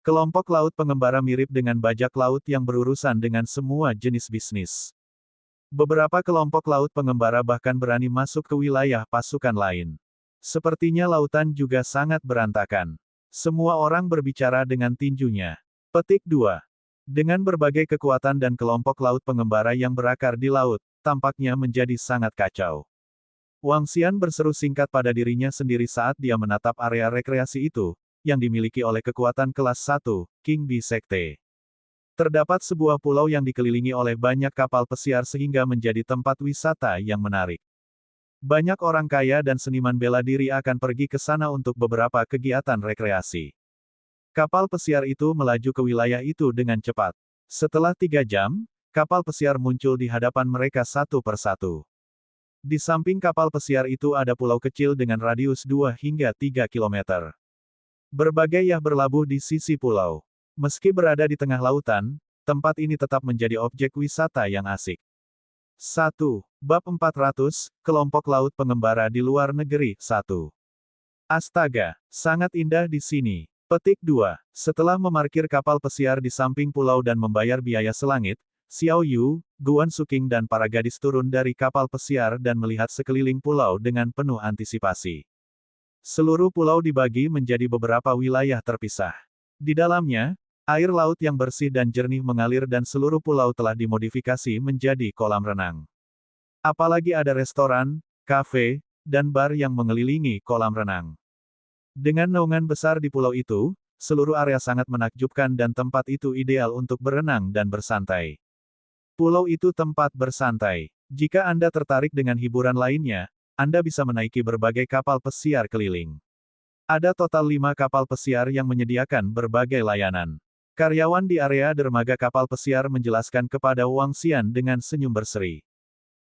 Kelompok laut pengembara mirip dengan bajak laut yang berurusan dengan semua jenis bisnis. Beberapa kelompok laut pengembara bahkan berani masuk ke wilayah pasukan lain. Sepertinya lautan juga sangat berantakan. Semua orang berbicara dengan tinjunya. Petik 2. Dengan berbagai kekuatan dan kelompok laut pengembara yang berakar di laut, tampaknya menjadi sangat kacau. Wang Xian berseru singkat pada dirinya sendiri saat dia menatap area rekreasi itu, yang dimiliki oleh kekuatan kelas 1, King Bee Sekte. Terdapat sebuah pulau yang dikelilingi oleh banyak kapal pesiar sehingga menjadi tempat wisata yang menarik. Banyak orang kaya dan seniman bela diri akan pergi ke sana untuk beberapa kegiatan rekreasi. Kapal pesiar itu melaju ke wilayah itu dengan cepat. Setelah 3 jam, kapal pesiar muncul di hadapan mereka satu persatu. Di samping kapal pesiar itu ada pulau kecil dengan radius 2 hingga 3 kilometer. Berbagai yah berlabuh di sisi pulau. Meski berada di tengah lautan, tempat ini tetap menjadi objek wisata yang asik. 1. Bab 400, Kelompok Laut Pengembara di Luar Negeri, 1. Astaga, sangat indah di sini. Petik 2. Setelah memarkir kapal pesiar di samping pulau dan membayar biaya selangit, Xiao Yu, Guan Suking dan para gadis turun dari kapal pesiar dan melihat sekeliling pulau dengan penuh antisipasi. Seluruh pulau dibagi menjadi beberapa wilayah terpisah. Di dalamnya, air laut yang bersih dan jernih mengalir dan seluruh pulau telah dimodifikasi menjadi kolam renang. Apalagi ada restoran, kafe, dan bar yang mengelilingi kolam renang. Dengan naungan besar di pulau itu, seluruh area sangat menakjubkan dan tempat itu ideal untuk berenang dan bersantai. Pulau itu tempat bersantai. Jika Anda tertarik dengan hiburan lainnya, Anda bisa menaiki berbagai kapal pesiar keliling. Ada total 5 kapal pesiar yang menyediakan berbagai layanan. Karyawan di area dermaga kapal pesiar menjelaskan kepada Wang Xian dengan senyum berseri.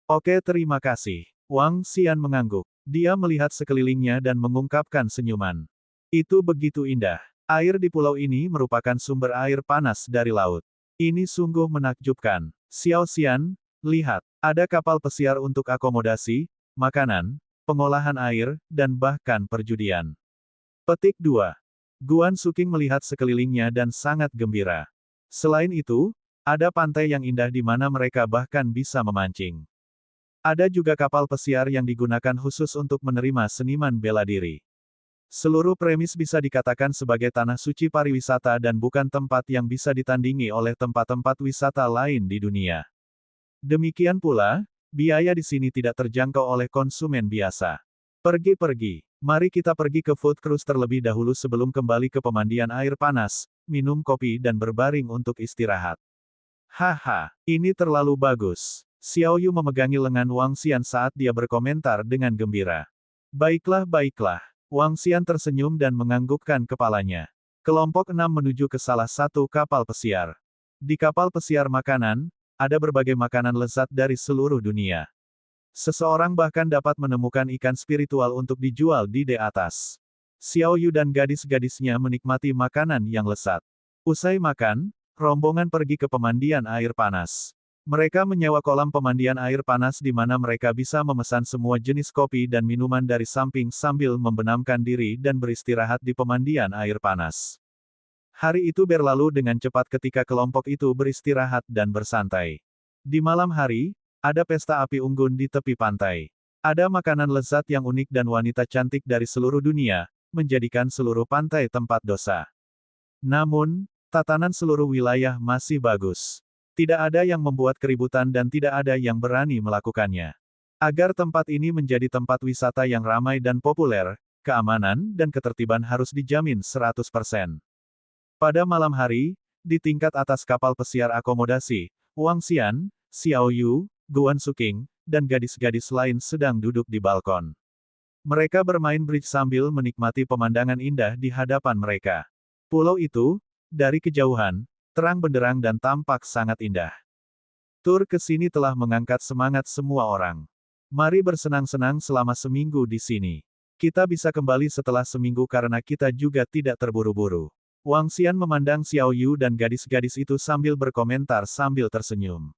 Oke, terima kasih. Wang Xian mengangguk. Dia melihat sekelilingnya dan mengungkapkan senyuman. Itu begitu indah. Air di pulau ini merupakan sumber air panas dari laut. Ini sungguh menakjubkan. Xiao Xian, lihat, ada kapal pesiar untuk akomodasi, makanan, pengolahan air, dan bahkan perjudian. Petik 2. Guan Suking melihat sekelilingnya dan sangat gembira. Selain itu, ada pantai yang indah di mana mereka bahkan bisa memancing. Ada juga kapal pesiar yang digunakan khusus untuk menerima seniman bela diri. Seluruh premis bisa dikatakan sebagai tanah suci pariwisata dan bukan tempat yang bisa ditandingi oleh tempat-tempat wisata lain di dunia. Demikian pula, biaya di sini tidak terjangkau oleh konsumen biasa. Pergi-pergi. Mari kita pergi ke food cruise terlebih dahulu sebelum kembali ke pemandian air panas, minum kopi dan berbaring untuk istirahat. Haha, ini terlalu bagus. Xiao Yu memegangi lengan Wang Xian saat dia berkomentar dengan gembira. Baiklah, baiklah. Wang Xian tersenyum dan menganggukkan kepalanya. Kelompok 6 menuju ke salah satu kapal pesiar. Di kapal pesiar makanan, ada berbagai makanan lezat dari seluruh dunia. Seseorang bahkan dapat menemukan ikan spiritual untuk dijual di atas. Xiao Yu dan gadis-gadisnya menikmati makanan yang lezat. Usai makan, rombongan pergi ke pemandian air panas. Mereka menyewa kolam pemandian air panas di mana mereka bisa memesan semua jenis kopi dan minuman dari samping sambil membenamkan diri dan beristirahat di pemandian air panas. Hari itu berlalu dengan cepat ketika kelompok itu beristirahat dan bersantai. Di malam hari, ada pesta api unggun di tepi pantai. Ada makanan lezat yang unik dan wanita cantik dari seluruh dunia, menjadikan seluruh pantai tempat dosa. Namun, tatanan seluruh wilayah masih bagus. Tidak ada yang membuat keributan dan tidak ada yang berani melakukannya. Agar tempat ini menjadi tempat wisata yang ramai dan populer, keamanan dan ketertiban harus dijamin 100%. Pada malam hari, di tingkat atas kapal pesiar akomodasi, Wang Xian, Xiao Yu, Guan Suking, dan gadis-gadis lain sedang duduk di balkon. Mereka bermain bridge sambil menikmati pemandangan indah di hadapan mereka. Pulau itu, dari kejauhan, terang benderang dan tampak sangat indah. Tur ke sini telah mengangkat semangat semua orang. Mari bersenang-senang selama seminggu di sini. Kita bisa kembali setelah seminggu karena kita juga tidak terburu-buru. Wang Xian memandang Xiao Yu dan gadis-gadis itu sambil berkomentar sambil tersenyum.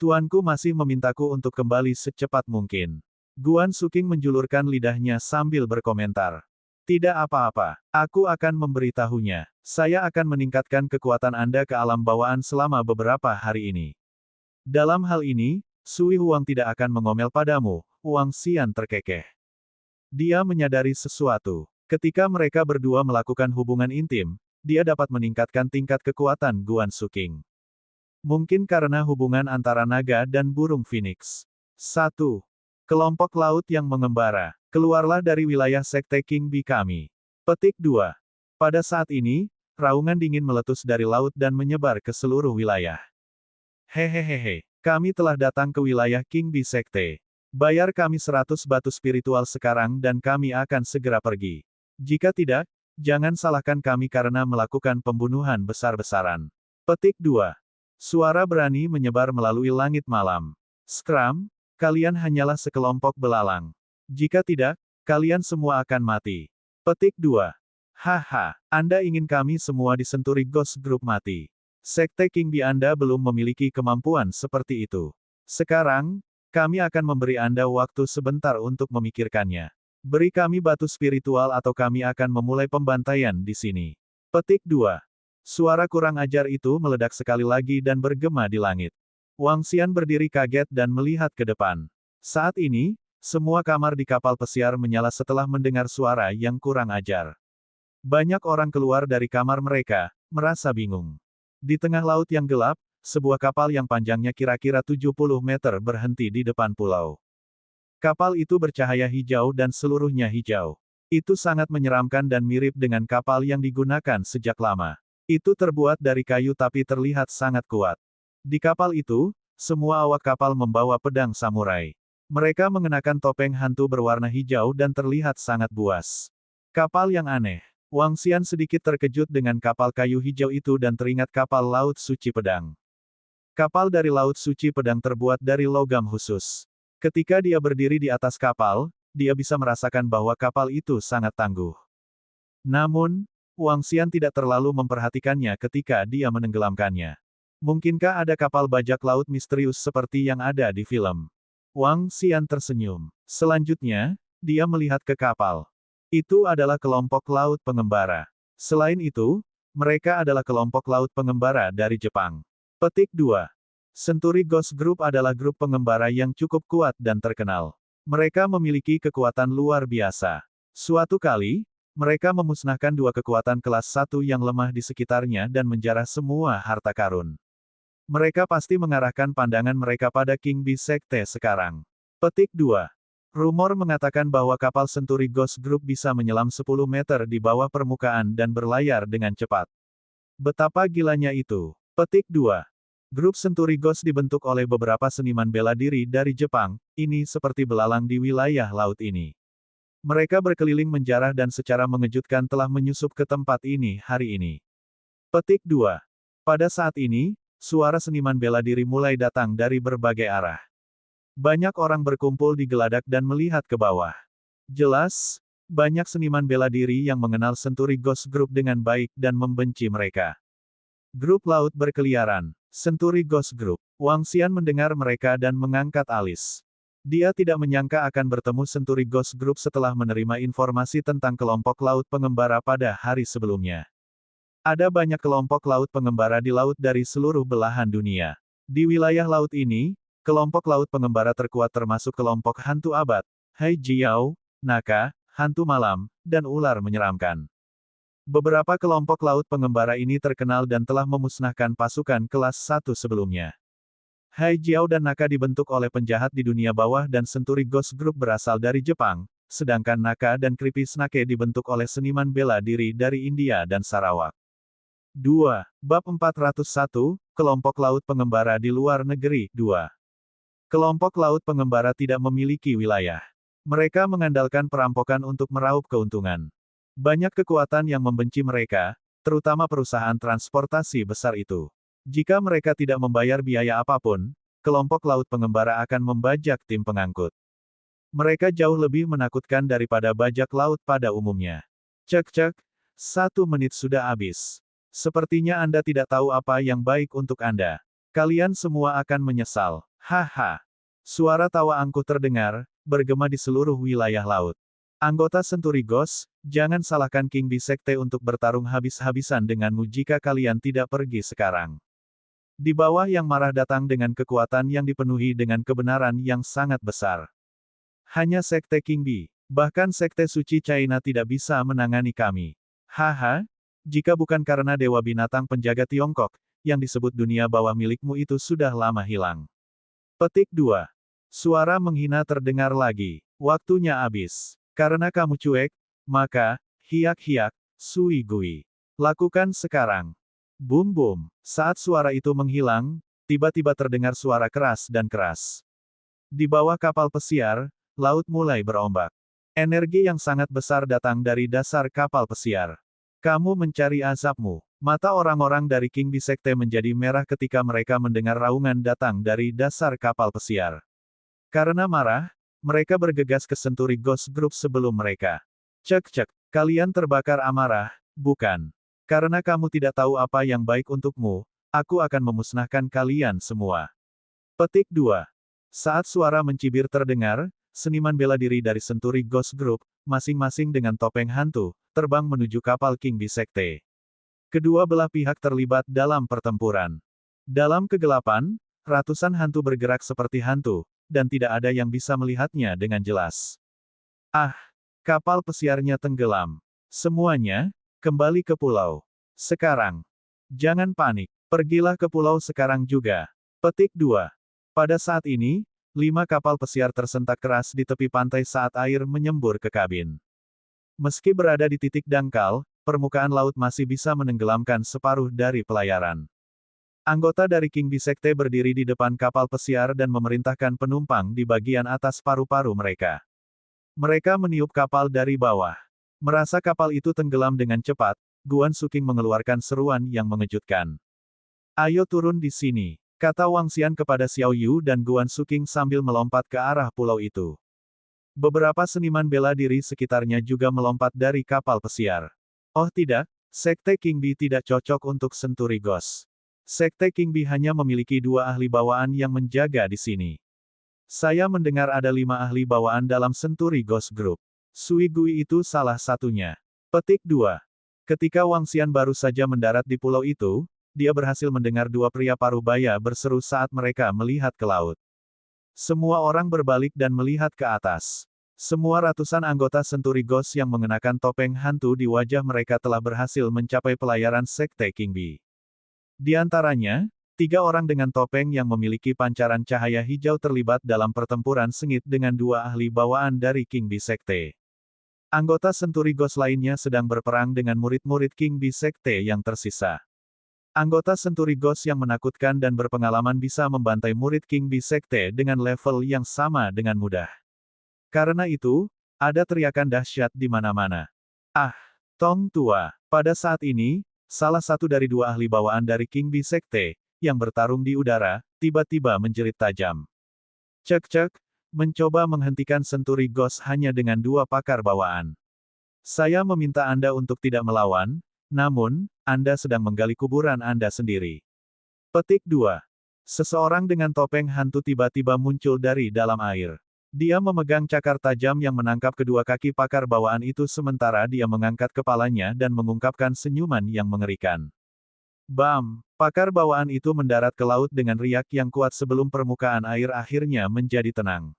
Tuanku masih memintaku untuk kembali secepat mungkin. Guan Suking menjulurkan lidahnya sambil berkomentar. Tidak apa-apa, aku akan memberitahunya. Saya akan meningkatkan kekuatan Anda ke alam bawaan selama beberapa hari ini. Dalam hal ini, Sui Huang tidak akan mengomel padamu, Wang Xian terkekeh. Dia menyadari sesuatu. Ketika mereka berdua melakukan hubungan intim, dia dapat meningkatkan tingkat kekuatan Guan Suking. Mungkin karena hubungan antara naga dan burung phoenix. 1. Kelompok laut yang mengembara. Keluarlah dari wilayah sekte King Bee kami. Petik 2. Pada saat ini, raungan dingin meletus dari laut dan menyebar ke seluruh wilayah. Hehehehe, kami telah datang ke wilayah King Bee Sekte. Bayar kami 100 batu spiritual sekarang dan kami akan segera pergi. Jika tidak, jangan salahkan kami karena melakukan pembunuhan besar-besaran. Petik 2. Suara berani menyebar melalui langit malam. Skram, kalian hanyalah sekelompok belalang. Jika tidak, kalian semua akan mati. Petik 2. Haha, Anda ingin kami semua di Century Ghost Group mati. Sekte King Bee Anda belum memiliki kemampuan seperti itu. Sekarang, kami akan memberi Anda waktu sebentar untuk memikirkannya. Beri kami batu spiritual atau kami akan memulai pembantaian di sini. Petik 2. Suara kurang ajar itu meledak sekali lagi dan bergema di langit. Wang Xian berdiri kaget dan melihat ke depan. Saat ini, semua kamar di kapal pesiar menyala setelah mendengar suara yang kurang ajar. Banyak orang keluar dari kamar mereka, merasa bingung. Di tengah laut yang gelap, sebuah kapal yang panjangnya kira-kira 70 meter berhenti di depan pulau. Kapal itu bercahaya hijau dan seluruhnya hijau. Itu sangat menyeramkan dan mirip dengan kapal yang digunakan sejak lama. Itu terbuat dari kayu tapi terlihat sangat kuat. Di kapal itu, semua awak kapal membawa pedang samurai. Mereka mengenakan topeng hantu berwarna hijau dan terlihat sangat buas. Kapal yang aneh. Wang Xian sedikit terkejut dengan kapal kayu hijau itu dan teringat kapal Laut Suci Pedang. Kapal dari Laut Suci Pedang terbuat dari logam khusus. Ketika dia berdiri di atas kapal, dia bisa merasakan bahwa kapal itu sangat tangguh. Namun, Wang Xian tidak terlalu memperhatikannya ketika dia menenggelamkannya. Mungkinkah ada kapal bajak laut misterius seperti yang ada di film? Wang Xian tersenyum. Selanjutnya, dia melihat ke kapal. Itu adalah kelompok laut pengembara. Selain itu, mereka adalah kelompok laut pengembara dari Jepang. Petik 2. Century Ghost Group adalah grup pengembara yang cukup kuat dan terkenal. Mereka memiliki kekuatan luar biasa. Suatu kali, mereka memusnahkan 2 kekuatan kelas 1 yang lemah di sekitarnya dan menjarah semua harta karun. Mereka pasti mengarahkan pandangan mereka pada King Bee Sekte sekarang. Petik 2. Rumor mengatakan bahwa kapal Century Ghost Group bisa menyelam 10 meter di bawah permukaan dan berlayar dengan cepat. Betapa gilanya itu. Petik 2. Grup Century Ghost dibentuk oleh beberapa seniman bela diri dari Jepang, ini seperti belalang di wilayah laut ini. Mereka berkeliling menjarah dan secara mengejutkan telah menyusup ke tempat ini hari ini. Petik 2. Pada saat ini, suara seniman bela diri mulai datang dari berbagai arah. Banyak orang berkumpul di geladak dan melihat ke bawah. Jelas, banyak seniman bela diri yang mengenal Century Ghost Group dengan baik dan membenci mereka. Grup laut berkeliaran. Century Ghost Group. Wang Xian mendengar mereka dan mengangkat alis. Dia tidak menyangka akan bertemu Century Ghost Group setelah menerima informasi tentang kelompok laut pengembara pada hari sebelumnya. Ada banyak kelompok laut pengembara di laut dari seluruh belahan dunia. Di wilayah laut ini, kelompok laut pengembara terkuat termasuk kelompok hantu abad, Hai Jiao, Naka, hantu malam, dan ular menyeramkan. Beberapa kelompok laut pengembara ini terkenal dan telah memusnahkan pasukan kelas 1 sebelumnya. Hai Jiao dan Naka dibentuk oleh penjahat di dunia bawah dan Century Ghost Group berasal dari Jepang, sedangkan Naka dan Creepy Snake dibentuk oleh seniman bela diri dari India dan Sarawak. 2. Bab 401, Kelompok Laut Pengembara di Luar Negeri, 2. Kelompok laut pengembara tidak memiliki wilayah. Mereka mengandalkan perampokan untuk meraup keuntungan. Banyak kekuatan yang membenci mereka, terutama perusahaan transportasi besar itu. Jika mereka tidak membayar biaya apapun, kelompok laut pengembara akan membajak tim pengangkut. Mereka jauh lebih menakutkan daripada bajak laut pada umumnya. Cek, 1 menit sudah habis. Sepertinya Anda tidak tahu apa yang baik untuk Anda. Kalian semua akan menyesal. Haha. Suara tawa angkuh terdengar, bergema di seluruh wilayah laut. Anggota Century Ghost, jangan salahkan King Bee Sekte untuk bertarung habis-habisan denganmu jika kalian tidak pergi sekarang. Di bawah yang marah datang dengan kekuatan yang dipenuhi dengan kebenaran yang sangat besar. Hanya Sekte King Bee, bahkan Sekte Suci China tidak bisa menangani kami. Haha, jika bukan karena Dewa Binatang Penjaga Tiongkok, yang disebut dunia bawah milikmu itu sudah lama hilang. Petik 2. Suara menghina terdengar lagi. Waktunya habis. Karena kamu cuek, maka, hiak-hiak, sui gui. Lakukan sekarang. Boom boom. Saat suara itu menghilang, tiba-tiba terdengar suara keras dan keras. Di bawah kapal pesiar, laut mulai berombak. Energi yang sangat besar datang dari dasar kapal pesiar. Kamu mencari azabmu. Mata orang-orang dari King Bee Sekte menjadi merah ketika mereka mendengar raungan datang dari dasar kapal pesiar. Karena marah, mereka bergegas ke Century Ghost Group sebelum mereka. Cek, kalian terbakar amarah, bukan? Karena kamu tidak tahu apa yang baik untukmu, aku akan memusnahkan kalian semua. Petik 2. Saat suara mencibir terdengar, seniman bela diri dari Century Ghost Group, masing-masing dengan topeng hantu, terbang menuju kapal King Bee Sekte. Kedua belah pihak terlibat dalam pertempuran. Dalam kegelapan, ratusan hantu bergerak seperti hantu, dan tidak ada yang bisa melihatnya dengan jelas. Ah! Kapal pesiarnya tenggelam. Semuanya, kembali ke pulau. Sekarang. Jangan panik. Pergilah ke pulau sekarang juga. Petik 2. Pada saat ini, 5 kapal pesiar tersentak keras di tepi pantai saat air menyembur ke kabin. Meski berada di titik dangkal, permukaan laut masih bisa menenggelamkan separuh dari pelayaran. Anggota dari King Bee Sekte berdiri di depan kapal pesiar dan memerintahkan penumpang di bagian atas paru-paru mereka. Mereka meniup kapal dari bawah. Merasa kapal itu tenggelam dengan cepat, Guan Suking mengeluarkan seruan yang mengejutkan. Ayo turun di sini, kata Wang Xian kepada Xiao Yu dan Guan Suking sambil melompat ke arah pulau itu. Beberapa seniman bela diri sekitarnya juga melompat dari kapal pesiar. Oh tidak, Sekte King Bee tidak cocok untuk Century Ghost. Sekte King Bee hanya memiliki 2 ahli bawaan yang menjaga di sini. Saya mendengar ada 5 ahli bawaan dalam Century Ghost Group. Sui Gui itu salah satunya. Petik 2. Ketika Wang Xian baru saja mendarat di pulau itu, dia berhasil mendengar 2 pria parubaya berseru saat mereka melihat ke laut. Semua orang berbalik dan melihat ke atas. Semua ratusan anggota Century Ghost yang mengenakan topeng hantu di wajah mereka telah berhasil mencapai pelayaran Sekte King Bee. Di antaranya, 3 orang dengan topeng yang memiliki pancaran cahaya hijau terlibat dalam pertempuran sengit dengan 2 ahli bawaan dari King Bee Sekte. Anggota Century Ghost lainnya sedang berperang dengan murid-murid King Bee Sekte yang tersisa. Anggota Century Ghost yang menakutkan dan berpengalaman bisa membantai murid King Bee Sekte dengan level yang sama dengan mudah. Karena itu, ada teriakan dahsyat di mana-mana. Ah! Tong Tua. Pada saat ini, salah satu dari 2 ahli bawaan dari King Bee Sekte, yang bertarung di udara, tiba-tiba menjerit tajam. Cek, mencoba menghentikan Century Ghost hanya dengan 2 pakar bawaan. Saya meminta Anda untuk tidak melawan, namun, Anda sedang menggali kuburan Anda sendiri. Petik 2. Seseorang dengan topeng hantu tiba-tiba muncul dari dalam air. Dia memegang cakar tajam yang menangkap kedua kaki pakar bawaan itu sementara dia mengangkat kepalanya dan mengungkapkan senyuman yang mengerikan. Bam! Pakar bawaan itu mendarat ke laut dengan riak yang kuat sebelum permukaan air akhirnya menjadi tenang.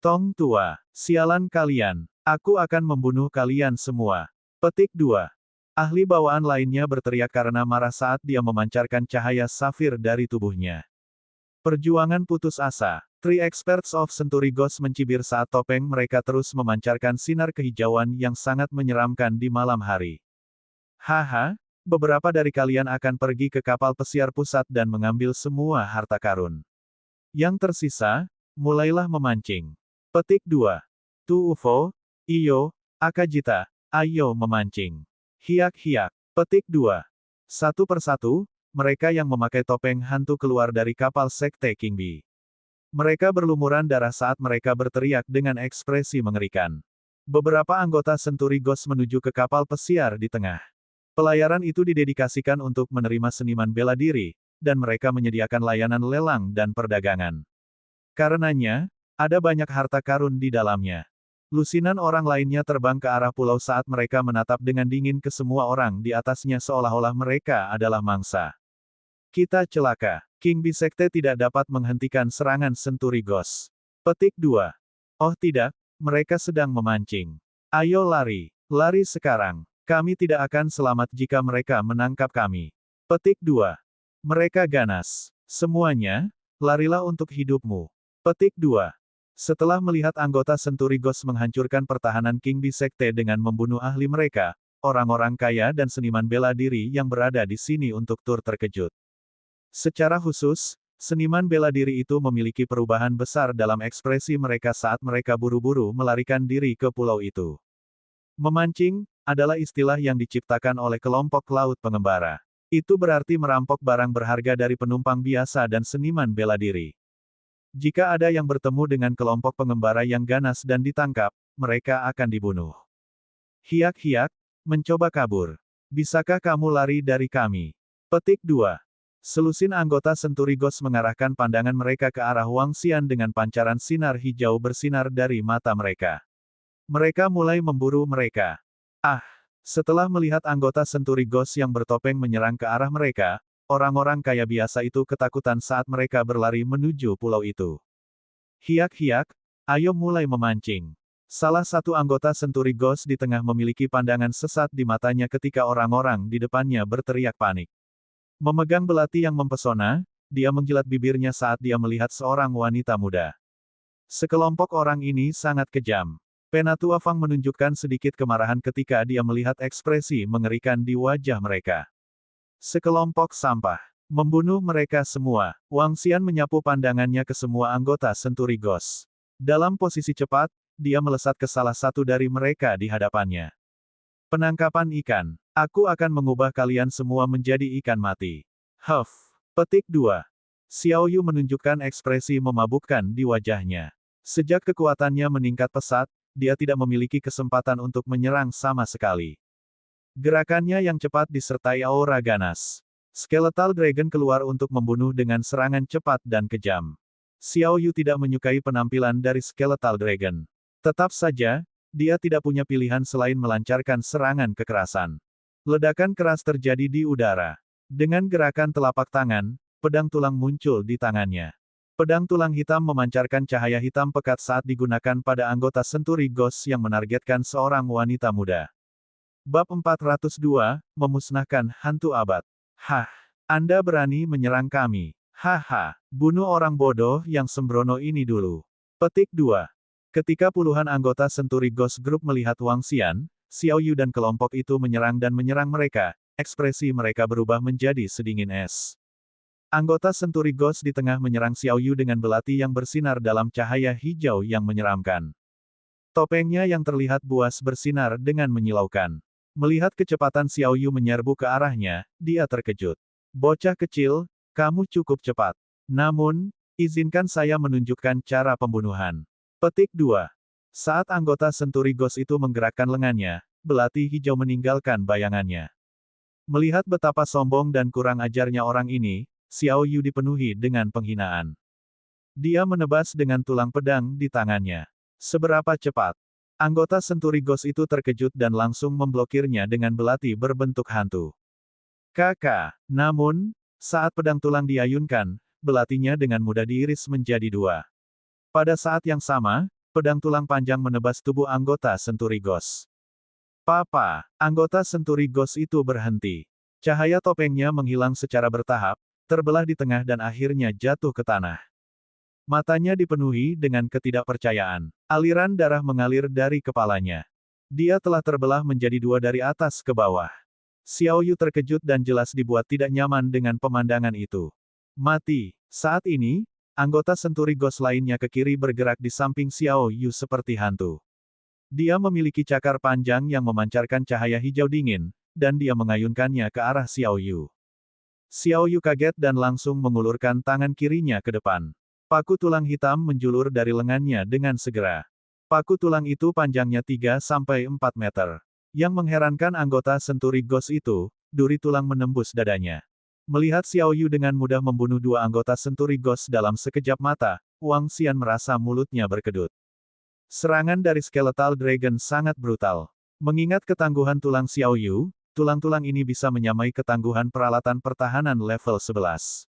Tong Tua, sialan kalian. Aku akan membunuh kalian semua. Petik 2. Ahli bawaan lainnya berteriak karena marah saat dia memancarkan cahaya safir dari tubuhnya. Perjuangan putus asa. 3 Experts of Century Ghost mencibir saat topeng mereka terus memancarkan sinar kehijauan yang sangat menyeramkan di malam hari. Haha, beberapa dari kalian akan pergi ke kapal pesiar pusat dan mengambil semua harta karun. Yang tersisa, mulailah memancing. Petik 2. Tu Ufo, Iyo, Akajita, ayo memancing. Hiak-hiak. Petik 2. Satu persatu, mereka yang memakai topeng hantu keluar dari kapal Sekte King Bee. Mereka berlumuran darah saat mereka berteriak dengan ekspresi mengerikan. Beberapa anggota Century Ghost menuju ke kapal pesiar di tengah. Pelayaran itu didedikasikan untuk menerima seniman bela diri, dan mereka menyediakan layanan lelang dan perdagangan. Karenanya, ada banyak harta karun di dalamnya. Lusinan orang lainnya terbang ke arah pulau saat mereka menatap dengan dingin ke semua orang di atasnya seolah-olah mereka adalah mangsa. Kita celaka. King Bee Sekte tidak dapat menghentikan serangan Century Ghost. Petik 2. Oh tidak, mereka sedang memancing. Ayo lari. Lari sekarang. Kami tidak akan selamat jika mereka menangkap kami. Petik 2. Mereka ganas. Semuanya, larilah untuk hidupmu. Petik 2. Setelah melihat anggota Century Ghost menghancurkan pertahanan King Bee Sekte dengan membunuh ahli mereka, orang-orang kaya dan seniman bela diri yang berada di sini untuk tur terkejut. Secara khusus, seniman bela diri itu memiliki perubahan besar dalam ekspresi mereka saat mereka buru-buru melarikan diri ke pulau itu. Memancing adalah istilah yang diciptakan oleh kelompok laut pengembara. Itu berarti merampok barang berharga dari penumpang biasa dan seniman bela diri. Jika ada yang bertemu dengan kelompok pengembara yang ganas dan ditangkap, mereka akan dibunuh. Hiak-hiak, mencoba kabur. Bisakah kamu lari dari kami? Petik 2. Selusin anggota Senturi Ghost mengarahkan pandangan mereka ke arah Wang Xian dengan pancaran sinar hijau bersinar dari mata mereka. Mereka mulai memburu mereka. Ah! Setelah melihat anggota Senturi Ghost yang bertopeng menyerang ke arah mereka, orang-orang kaya biasa itu ketakutan saat mereka berlari menuju pulau itu. Hiak-hiak, ayo mulai memancing. Salah satu anggota Senturi Ghost di tengah memiliki pandangan sesat di matanya ketika orang-orang di depannya berteriak panik. Memegang belati yang mempesona, dia menjilat bibirnya saat dia melihat seorang wanita muda. Sekelompok orang ini sangat kejam. Penatua Fang menunjukkan sedikit kemarahan ketika dia melihat ekspresi mengerikan di wajah mereka. Sekelompok sampah. Membunuh mereka semua. Wang Xian menyapu pandangannya ke semua anggota Senturi Ghost. Dalam posisi cepat, dia melesat ke salah satu dari mereka di hadapannya. Penangkapan ikan. Aku akan mengubah kalian semua menjadi ikan mati. Huff. Petik 2. Xiao Yu menunjukkan ekspresi memabukkan di wajahnya. Sejak kekuatannya meningkat pesat, dia tidak memiliki kesempatan untuk menyerang sama sekali. Gerakannya yang cepat disertai aura ganas. Skeletal Dragon keluar untuk membunuh dengan serangan cepat dan kejam. Xiao Yu tidak menyukai penampilan dari Skeletal Dragon. Tetap saja, dia tidak punya pilihan selain melancarkan serangan kekerasan. Ledakan keras terjadi di udara. Dengan gerakan telapak tangan, pedang tulang muncul di tangannya. Pedang tulang hitam memancarkan cahaya hitam pekat saat digunakan pada anggota Senturi Ghost yang menargetkan seorang wanita muda. Bab 402, Memusnahkan Hantu Abad. Hah, Anda berani menyerang kami? Haha, bunuh orang bodoh yang sembrono ini dulu. Petik 2. Ketika puluhan anggota Senturi Ghost Group melihat Wang Xian, Xiao Yu dan kelompok itu menyerang mereka, ekspresi mereka berubah menjadi sedingin es. Anggota Senturi Ghost di tengah menyerang Xiao Yu dengan belati yang bersinar dalam cahaya hijau yang menyeramkan. Topengnya yang terlihat buas bersinar dengan menyilaukan. Melihat kecepatan Xiao Yu menyerbu ke arahnya, dia terkejut. Bocah kecil, kamu cukup cepat. Namun, izinkan saya menunjukkan cara pembunuhan. Petik 2. Saat anggota Senturi Ghost itu menggerakkan lengannya, belati hijau meninggalkan bayangannya. Melihat betapa sombong dan kurang ajarnya orang ini, Xiao Yu dipenuhi dengan penghinaan. Dia menebas dengan tulang pedang di tangannya. Seberapa cepat? Anggota Senturi Ghost itu terkejut dan langsung memblokirnya dengan belati berbentuk hantu. Kakak. Namun, saat pedang tulang diayunkan, belatinya dengan mudah diiris menjadi dua. Pada saat yang sama, pedang tulang panjang menebas tubuh anggota Senturi Ghost. Papa, anggota Senturi Ghost itu berhenti. Cahaya topengnya menghilang secara bertahap, terbelah di tengah dan akhirnya jatuh ke tanah. Matanya dipenuhi dengan ketidakpercayaan. Aliran darah mengalir dari kepalanya. Dia telah terbelah menjadi dua dari atas ke bawah. Xiao Yu terkejut dan jelas dibuat tidak nyaman dengan pemandangan itu. Mati. Saat ini, anggota Senturi Ghost lainnya ke kiri bergerak di samping Xiao Yu seperti hantu. Dia memiliki cakar panjang yang memancarkan cahaya hijau dingin, dan dia mengayunkannya ke arah Xiao Yu. Xiao Yu kaget dan langsung mengulurkan tangan kirinya ke depan. Paku tulang hitam menjulur dari lengannya dengan segera. Paku tulang itu panjangnya 3-4 meter. Yang mengherankan anggota Senturi Ghost itu, duri tulang menembus dadanya. Melihat Xiao Yu dengan mudah membunuh dua anggota Senturi Ghost dalam sekejap mata, Wang Xian merasa mulutnya berkedut. Serangan dari Skeletal Dragon sangat brutal. Mengingat ketangguhan tulang Xiao Yu, tulang-tulang ini bisa menyamai ketangguhan peralatan pertahanan level 11.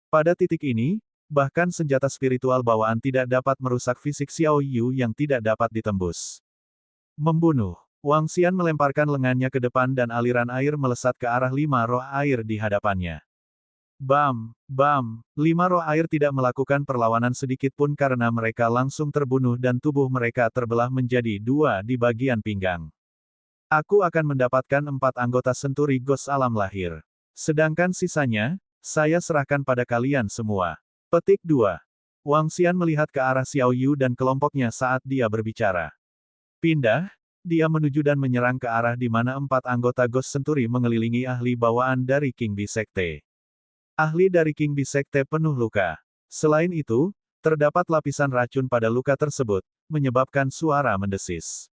Pada titik ini, bahkan senjata spiritual bawaan tidak dapat merusak fisik Xiao Yu yang tidak dapat ditembus. Membunuh. Wang Xian melemparkan lengannya ke depan dan aliran air melesat ke arah 5 roh air di hadapannya. Bam, bam, 5 roh air tidak melakukan perlawanan sedikit pun karena mereka langsung terbunuh dan tubuh mereka terbelah menjadi dua di bagian pinggang. Aku akan mendapatkan 4 anggota Senturi Ghost alam lahir. Sedangkan sisanya, saya serahkan pada kalian semua. Petik 2. Wang Xian melihat ke arah Xiao Yu dan kelompoknya saat dia berbicara. Pindah, dia menuju dan menyerang ke arah di mana 4 anggota Ghost Senturi mengelilingi ahli bawaan dari King Bee Sekte. Ahli dari King Bee Sekte penuh luka. Selain itu, Terdapat lapisan racun pada luka tersebut, menyebabkan suara mendesis.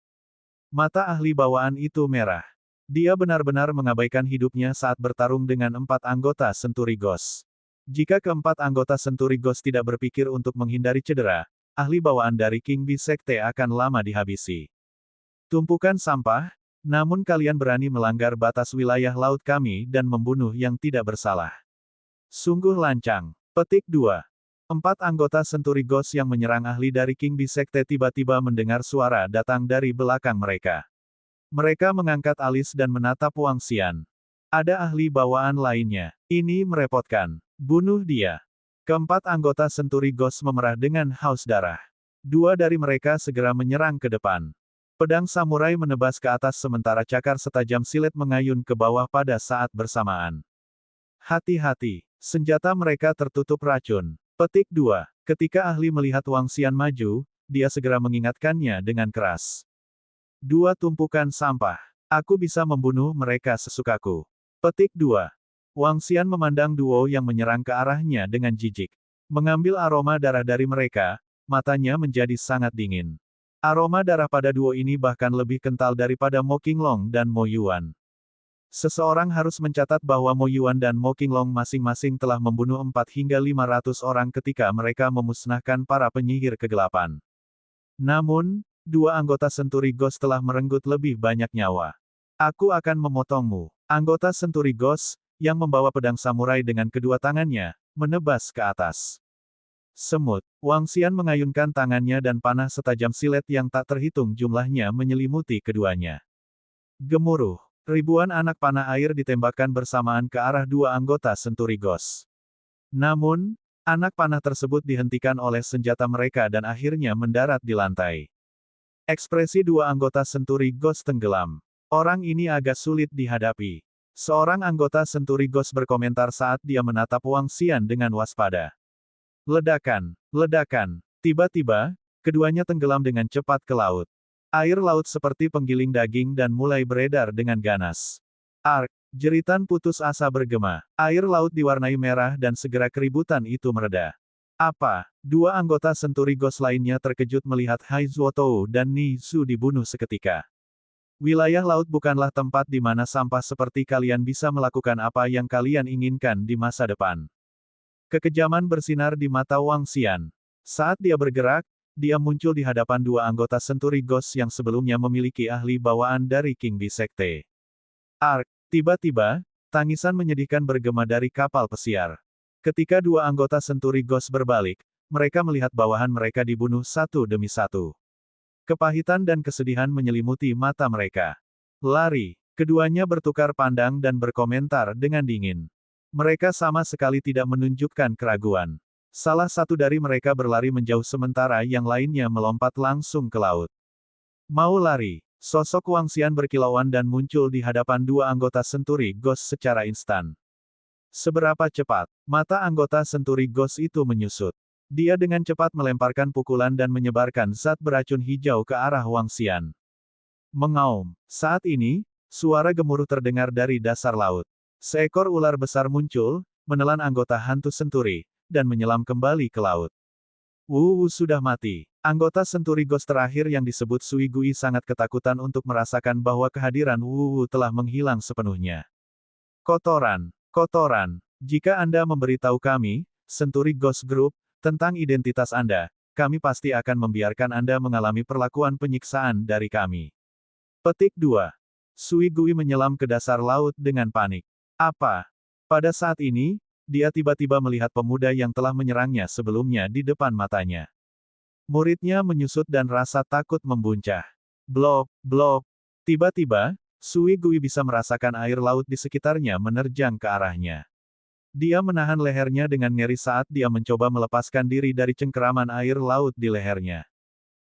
Mata ahli bawaan itu merah. Dia benar-benar mengabaikan hidupnya saat bertarung dengan 4 anggota Senturi Ghost. Jika keempat anggota Senturi Ghost tidak berpikir untuk menghindari cedera, ahli bawaan dari King Bee Sekte akan lama dihabisi. Tumpukan sampah, namun kalian berani melanggar batas wilayah laut kami dan membunuh yang tidak bersalah. Sungguh lancang. Petik 2. 4 anggota Senturi Ghost yang menyerang ahli dari King Bee Sekte tiba-tiba mendengar suara datang dari belakang mereka. Mereka mengangkat alis dan menatap Wang Xian. Ada ahli bawaan lainnya. Ini merepotkan. Bunuh dia. Keempat anggota Senturi Ghost memerah dengan haus darah. 2 dari mereka segera menyerang ke depan. Pedang samurai menebas ke atas sementara cakar setajam silet mengayun ke bawah pada saat bersamaan. Hati-hati, senjata mereka tertutup racun. Petik 2. Ketika ahli melihat Wang Xian maju, dia segera mengingatkannya dengan keras. 2 tumpukan sampah. Aku bisa membunuh mereka sesukaku. Petik 2. Wang Xian memandang duo yang menyerang ke arahnya dengan jijik. Mengambil aroma darah dari mereka, matanya menjadi sangat dingin. Aroma darah pada duo ini bahkan lebih kental daripada Mo Qinglong dan Mo Yuan. Seseorang harus mencatat bahwa Mo Yuan dan Mo Qinglong masing-masing telah membunuh 4 hingga 500 orang ketika mereka memusnahkan para penyihir kegelapan. Namun, 2 anggota Senturi Ghost telah merenggut lebih banyak nyawa. Aku akan memotongmu. Anggota Senturi Ghost, yang membawa pedang samurai dengan kedua tangannya, menebas ke atas. Semut. Wang Xian mengayunkan tangannya dan panah setajam silet yang tak terhitung jumlahnya menyelimuti keduanya. Gemuruh. Ribuan anak panah air ditembakkan bersamaan ke arah 2 anggota Senturi Ghost. Namun, anak panah tersebut dihentikan oleh senjata mereka dan akhirnya mendarat di lantai. Ekspresi 2 anggota Senturi Ghost tenggelam. Orang ini agak sulit dihadapi. Seorang anggota Senturi Ghost berkomentar saat dia menatap Wang Xian dengan waspada. Ledakan, ledakan. Tiba-tiba, keduanya tenggelam dengan cepat ke laut. Air laut seperti penggiling daging dan mulai beredar dengan ganas. Ark, jeritan putus asa bergema. Air laut diwarnai merah dan segera keributan itu mereda. Apa? 2 anggota Senturi Ghost lainnya terkejut melihat Hai Zuotou dan Ni Zhu dibunuh seketika. Wilayah laut bukanlah tempat di mana sampah seperti kalian bisa melakukan apa yang kalian inginkan di masa depan. Kekejaman bersinar di mata Wang Xian. Saat dia bergerak, dia muncul di hadapan 2 anggota Senturi Ghost yang sebelumnya memiliki ahli bawaan dari King Bee Sekte. Ark, tiba-tiba, tangisan menyedihkan bergema dari kapal pesiar. Ketika 2 anggota Senturi Ghost berbalik, mereka melihat bawahan mereka dibunuh satu demi satu. Kepahitan dan kesedihan menyelimuti mata mereka. Lari. Keduanya bertukar pandang dan berkomentar dengan dingin. Mereka sama sekali tidak menunjukkan keraguan. Salah satu dari mereka berlari menjauh sementara yang lainnya melompat langsung ke laut. Mau lari. Sosok Wang Xian berkilauan dan muncul di hadapan 2 anggota Senturi Ghost secara instan. Seberapa cepat, mata anggota Senturi Ghost itu menyusut. Dia dengan cepat melemparkan pukulan dan menyebarkan zat beracun hijau ke arah Wang Xian. Mengaum. Saat ini, suara gemuruh terdengar dari dasar laut. Seekor ular besar muncul, menelan anggota hantu Senturi, dan menyelam kembali ke laut. Wu sudah mati. Anggota Senturi Ghost terakhir yang disebut Sui Gui sangat ketakutan untuk merasakan bahwa kehadiran Wu telah menghilang sepenuhnya. Kotoran. Kotoran. Jika Anda memberitahu kami, Senturi Ghost Group, tentang identitas Anda, kami pasti akan membiarkan Anda mengalami perlakuan penyiksaan dari kami. Petik 2. Sui Gui menyelam ke dasar laut dengan panik. Apa? Pada saat ini, dia tiba-tiba melihat pemuda yang telah menyerangnya sebelumnya di depan matanya. Muridnya menyusut dan rasa takut membuncah. Blok, blok. Tiba-tiba, Sui Gui bisa merasakan air laut di sekitarnya menerjang ke arahnya. Dia menahan lehernya dengan ngeri saat dia mencoba melepaskan diri dari cengkeraman air laut di lehernya.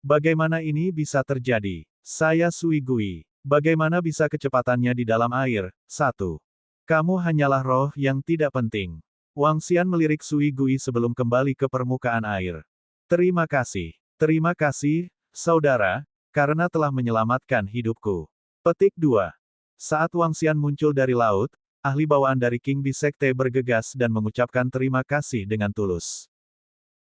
Bagaimana ini bisa terjadi? Saya Sui Gui. Bagaimana bisa kecepatannya di dalam air? 1. Kamu hanyalah roh yang tidak penting. Wang Xian melirik Sui Gui sebelum kembali ke permukaan air. Terima kasih, saudara, karena telah menyelamatkan hidupku. Petik 2. Saat Wang Xian muncul dari laut, ahli bawaan dari King Bee Sekte bergegas dan mengucapkan terima kasih dengan tulus.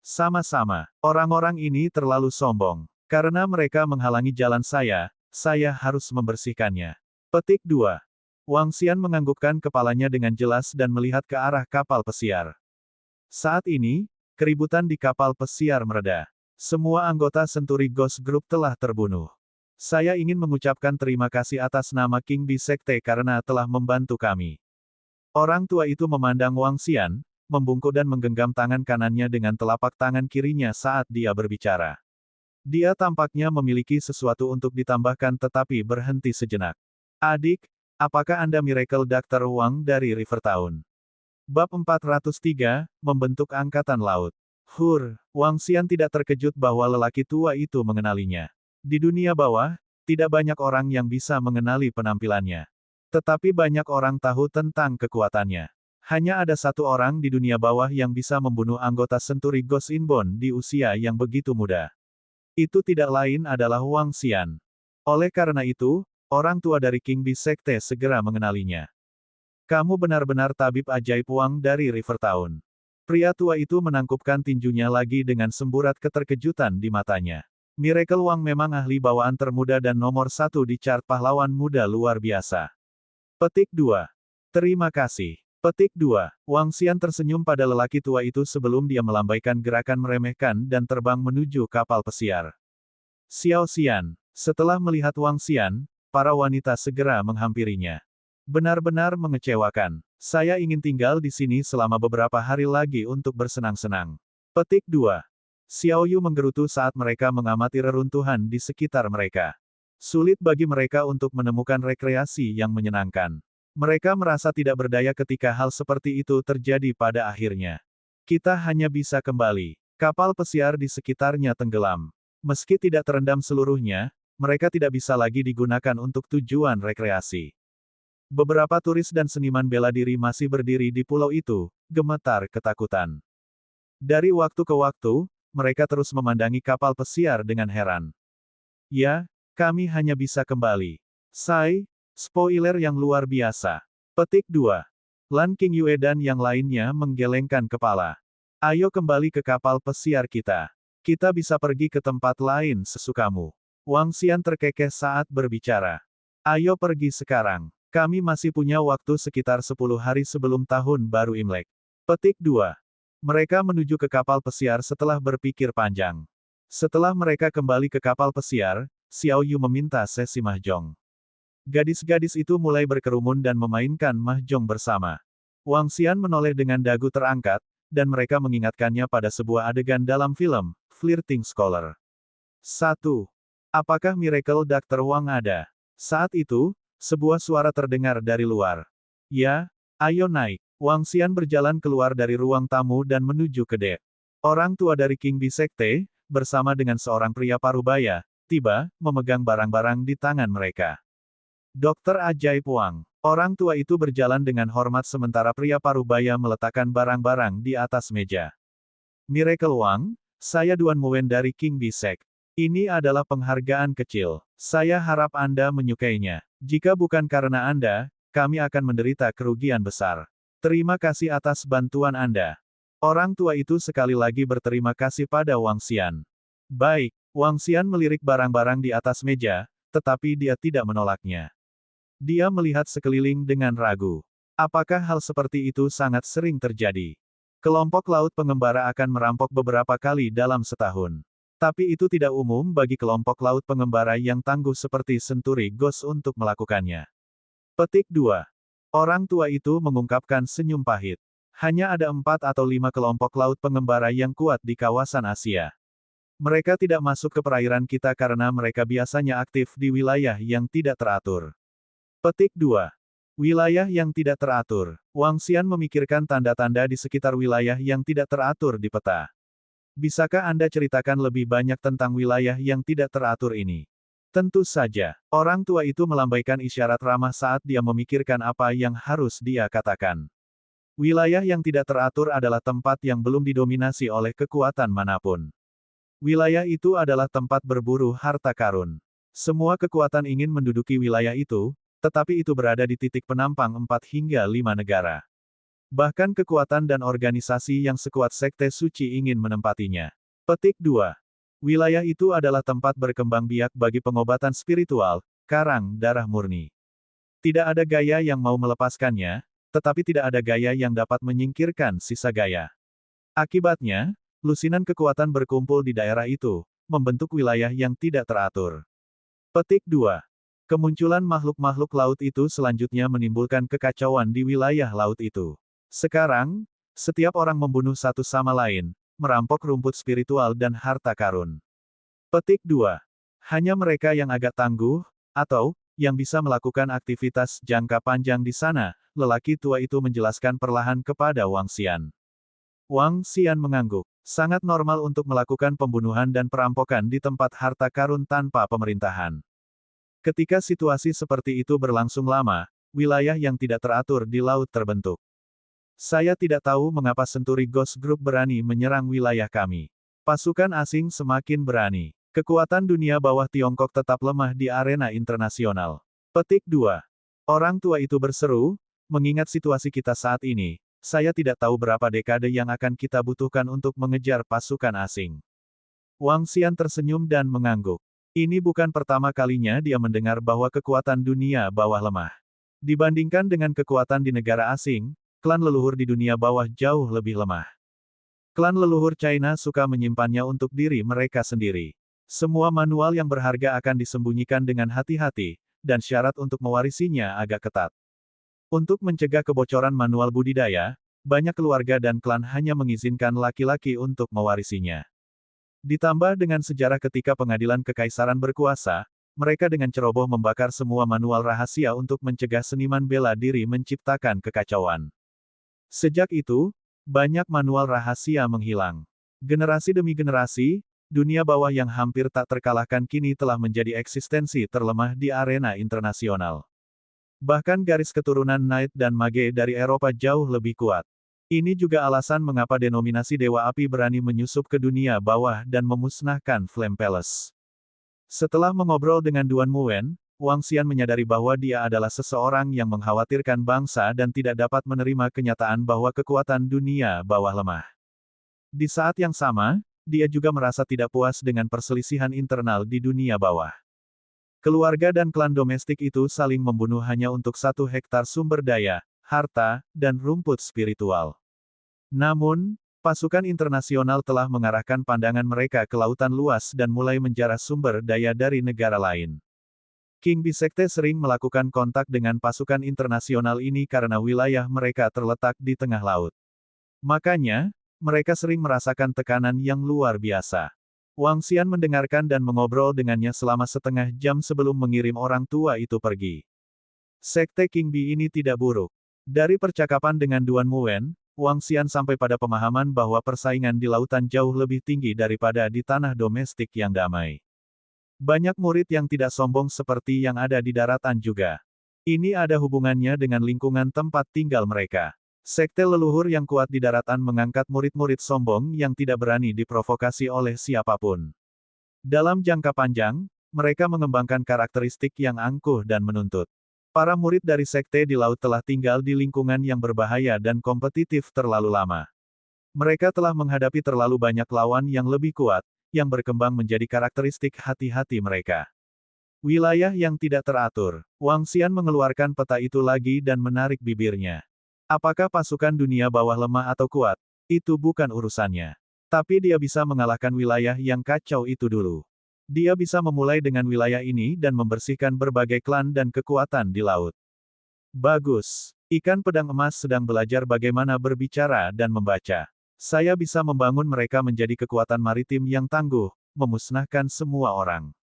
Sama-sama. Orang-orang ini terlalu sombong. Karena mereka menghalangi jalan saya harus membersihkannya. Petik 2. Wang Xian menganggukkan kepalanya dengan jelas dan melihat ke arah kapal pesiar. Saat ini, keributan di kapal pesiar mereda. Semua anggota Century Ghost Group telah terbunuh. Saya ingin mengucapkan terima kasih atas nama King Bee Sekte karena telah membantu kami. Orang tua itu memandang Wang Xian, membungkuk dan menggenggam tangan kanannya dengan telapak tangan kirinya saat dia berbicara. Dia tampaknya memiliki sesuatu untuk ditambahkan tetapi berhenti sejenak. Adik, apakah Anda Miracle Dr. Wang dari River Town? Bab 403, Membentuk Angkatan Laut. Wang Xian tidak terkejut bahwa lelaki tua itu mengenalinya. Di dunia bawah, tidak banyak orang yang bisa mengenali penampilannya. Tetapi banyak orang tahu tentang kekuatannya. Hanya ada satu orang di dunia bawah yang bisa membunuh anggota Century Ghost Inborn di usia yang begitu muda. Itu tidak lain adalah Wang Xian. Oleh karena itu, orang tua dari King Bee Sekte segera mengenalinya. Kamu benar-benar tabib ajaib Wang dari River Town. Pria tua itu menangkupkan tinjunya lagi dengan semburat keterkejutan di matanya. Miracle Wang memang ahli bawaan termuda dan nomor 1 di chart pahlawan muda luar biasa. Petik 2. Terima kasih. Petik 2. Wang Xian tersenyum pada lelaki tua itu sebelum dia melambaikan gerakan meremehkan dan terbang menuju kapal pesiar. Xiao Xian. Setelah melihat Wang Xian, para wanita segera menghampirinya. Benar-benar mengecewakan. Saya ingin tinggal di sini selama beberapa hari lagi untuk bersenang-senang. Petik 2. Xiao Yu menggerutu saat mereka mengamati reruntuhan di sekitar mereka. Sulit bagi mereka untuk menemukan rekreasi yang menyenangkan. Mereka merasa tidak berdaya ketika hal seperti itu terjadi pada akhirnya. Kita hanya bisa kembali. Kapal pesiar di sekitarnya tenggelam. Meski tidak terendam seluruhnya, mereka tidak bisa lagi digunakan untuk tujuan rekreasi. Beberapa turis dan seniman bela diri masih berdiri di pulau itu, gemetar ketakutan. Dari waktu ke waktu, mereka terus memandangi kapal pesiar dengan heran. Ya, kami hanya bisa kembali. Spoiler yang luar biasa. Petik 2. Lan King Yue dan yang lainnya menggelengkan kepala. Ayo kembali ke kapal pesiar kita. Kita bisa pergi ke tempat lain sesukamu. Wang Xian terkekeh saat berbicara. Ayo pergi sekarang. Kami masih punya waktu sekitar 10 hari sebelum tahun baru Imlek. Petik 2. Mereka menuju ke kapal pesiar setelah berpikir panjang. Setelah mereka kembali ke kapal pesiar, Xiao Yu meminta sesi mahjong. Gadis-gadis itu mulai berkerumun dan memainkan mahjong bersama. Wang Xian menoleh dengan dagu terangkat, dan mereka mengingatkannya pada sebuah adegan dalam film, Flirting Scholar. 1. Apakah Miracle Dr. Wang ada? Saat itu, sebuah suara terdengar dari luar. Ya, ayo naik. Wang Xian berjalan keluar dari ruang tamu dan menuju ke dek. Orang tua dari King Bee Sekte, bersama dengan seorang pria parubaya, tiba, memegang barang-barang di tangan mereka. Dokter Ajaib Wang. Orang tua itu berjalan dengan hormat sementara pria parubaya meletakkan barang-barang di atas meja. Miracle Wang, saya Duan Muen dari King Bee Sekte. Ini adalah penghargaan kecil. Saya harap Anda menyukainya. Jika bukan karena Anda, kami akan menderita kerugian besar. Terima kasih atas bantuan Anda. Orang tua itu sekali lagi berterima kasih pada Wang Xian. Baik, Wang Xian melirik barang-barang di atas meja, tetapi dia tidak menolaknya. Dia melihat sekeliling dengan ragu. Apakah hal seperti itu sangat sering terjadi? Kelompok laut pengembara akan merampok beberapa kali dalam setahun. Tapi itu tidak umum bagi kelompok laut pengembara yang tangguh seperti Century Ghost untuk melakukannya. Petik 2. Orang tua itu mengungkapkan senyum pahit. Hanya ada 4 atau 5 kelompok laut pengembara yang kuat di kawasan Asia. Mereka tidak masuk ke perairan kita karena mereka biasanya aktif di wilayah yang tidak teratur. Petik 2. Wilayah yang tidak teratur. Wang Xian memikirkan tanda-tanda di sekitar wilayah yang tidak teratur di peta. Bisakah Anda ceritakan lebih banyak tentang wilayah yang tidak teratur ini? Tentu saja. Orang tua itu melambaikan isyarat ramah saat dia memikirkan apa yang harus dia katakan. Wilayah yang tidak teratur adalah tempat yang belum didominasi oleh kekuatan manapun. Wilayah itu adalah tempat berburu harta karun. Semua kekuatan ingin menduduki wilayah itu, tetapi itu berada di titik penampang 4 hingga 5 negara. Bahkan kekuatan dan organisasi yang sekuat Sekte Suci ingin menempatinya. Petik 2. Wilayah itu adalah tempat berkembang biak bagi pengobatan spiritual, karang darah murni. Tidak ada gaya yang mau melepaskannya, tetapi tidak ada gaya yang dapat menyingkirkan sisa gaya. Akibatnya, lusinan kekuatan berkumpul di daerah itu, membentuk wilayah yang tidak teratur. Petik 2. Kemunculan makhluk-makhluk laut itu selanjutnya menimbulkan kekacauan di wilayah laut itu. Sekarang, setiap orang membunuh satu sama lain, merampok rumput spiritual dan harta karun. Petik 2. Hanya mereka yang agak tangguh, atau, yang bisa melakukan aktivitas jangka panjang di sana, lelaki tua itu menjelaskan perlahan kepada Wang Xian. Wang Xian mengangguk. Sangat normal untuk melakukan pembunuhan dan perampokan di tempat harta karun tanpa pemerintahan. Ketika situasi seperti itu berlangsung lama, wilayah yang tidak teratur di laut terbentuk. Saya tidak tahu mengapa Century Ghost Group berani menyerang wilayah kami. Pasukan asing semakin berani. Kekuatan dunia bawah Tiongkok tetap lemah di arena internasional. Petik 2. Orang tua itu berseru, mengingat situasi kita saat ini, saya tidak tahu berapa dekade yang akan kita butuhkan untuk mengejar pasukan asing. Wang Xian tersenyum dan mengangguk. Ini bukan pertama kalinya dia mendengar bahwa kekuatan dunia bawah lemah. Dibandingkan dengan kekuatan di negara asing, klan leluhur di dunia bawah jauh lebih lemah. Klan leluhur China suka menyimpannya untuk diri mereka sendiri. Semua manual yang berharga akan disembunyikan dengan hati-hati, dan syarat untuk mewarisinya agak ketat. Untuk mencegah kebocoran manual budidaya, banyak keluarga dan klan hanya mengizinkan laki-laki untuk mewarisinya. Ditambah dengan sejarah ketika pengadilan kekaisaran berkuasa, mereka dengan ceroboh membakar semua manual rahasia untuk mencegah seniman bela diri menciptakan kekacauan. Sejak itu, banyak manual rahasia menghilang. Generasi demi generasi, dunia bawah yang hampir tak terkalahkan kini telah menjadi eksistensi terlemah di arena internasional. Bahkan garis keturunan Knight dan Mage dari Eropa jauh lebih kuat. Ini juga alasan mengapa denominasi Dewa Api berani menyusup ke dunia bawah dan memusnahkan Flame Palace. Setelah mengobrol dengan Duan Muwen, Wang Xian menyadari bahwa dia adalah seseorang yang mengkhawatirkan bangsa dan tidak dapat menerima kenyataan bahwa kekuatan dunia bawah lemah. Di saat yang sama, dia juga merasa tidak puas dengan perselisihan internal di dunia bawah. Keluarga dan klan domestik itu saling membunuh hanya untuk 1 hektar sumber daya, harta, dan rumput spiritual. Namun, pasukan internasional telah mengarahkan pandangan mereka ke lautan luas dan mulai menjarah sumber daya dari negara lain. King Bee Sekte sering melakukan kontak dengan pasukan internasional ini karena wilayah mereka terletak di tengah laut. Makanya, mereka sering merasakan tekanan yang luar biasa. Wang Xian mendengarkan dan mengobrol dengannya selama setengah jam sebelum mengirim orang tua itu pergi. Sekte King Bee ini tidak buruk. Dari percakapan dengan Duan Muwen, Wang Xian sampai pada pemahaman bahwa persaingan di lautan jauh lebih tinggi daripada di tanah domestik yang damai. Banyak murid yang tidak sombong seperti yang ada di daratan juga. Ini ada hubungannya dengan lingkungan tempat tinggal mereka. Sekte leluhur yang kuat di daratan mengangkat murid-murid sombong yang tidak berani diprovokasi oleh siapapun. Dalam jangka panjang, mereka mengembangkan karakteristik yang angkuh dan menuntut. Para murid dari sekte di laut telah tinggal di lingkungan yang berbahaya dan kompetitif terlalu lama. Mereka telah menghadapi terlalu banyak lawan yang lebih kuat, yang berkembang menjadi karakteristik hati-hati mereka. Wilayah yang tidak teratur. Wang Xian mengeluarkan peta itu lagi dan menarik bibirnya. Apakah pasukan dunia bawah lemah atau kuat? Itu bukan urusannya. Tapi dia bisa mengalahkan wilayah yang kacau itu dulu. Dia bisa memulai dengan wilayah ini dan membersihkan berbagai klan dan kekuatan di laut. Bagus. Ikan pedang emas sedang belajar bagaimana berbicara dan membaca. Saya bisa membangun mereka menjadi kekuatan maritim yang tangguh, memusnahkan semua orang.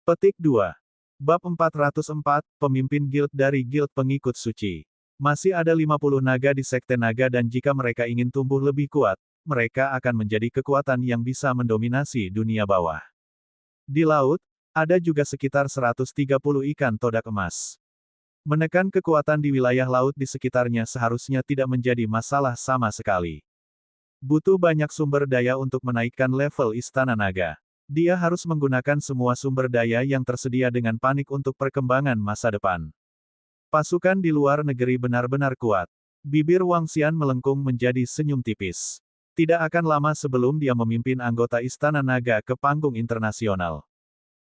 Petik 2. Bab 404, Pemimpin Guild dari Guild Pengikut Suci. Masih ada 50 naga di Sekte Naga dan jika mereka ingin tumbuh lebih kuat, mereka akan menjadi kekuatan yang bisa mendominasi dunia bawah. Di laut, ada juga sekitar 130 ikan todak emas. Menekan kekuatan di wilayah laut di sekitarnya seharusnya tidak menjadi masalah sama sekali. Butuh banyak sumber daya untuk menaikkan level Istana Naga. Dia harus menggunakan semua sumber daya yang tersedia dengan panik untuk perkembangan masa depan. Pasukan di luar negeri benar-benar kuat. Bibir Wang Xian melengkung menjadi senyum tipis. Tidak akan lama sebelum dia memimpin anggota Istana Naga ke panggung internasional.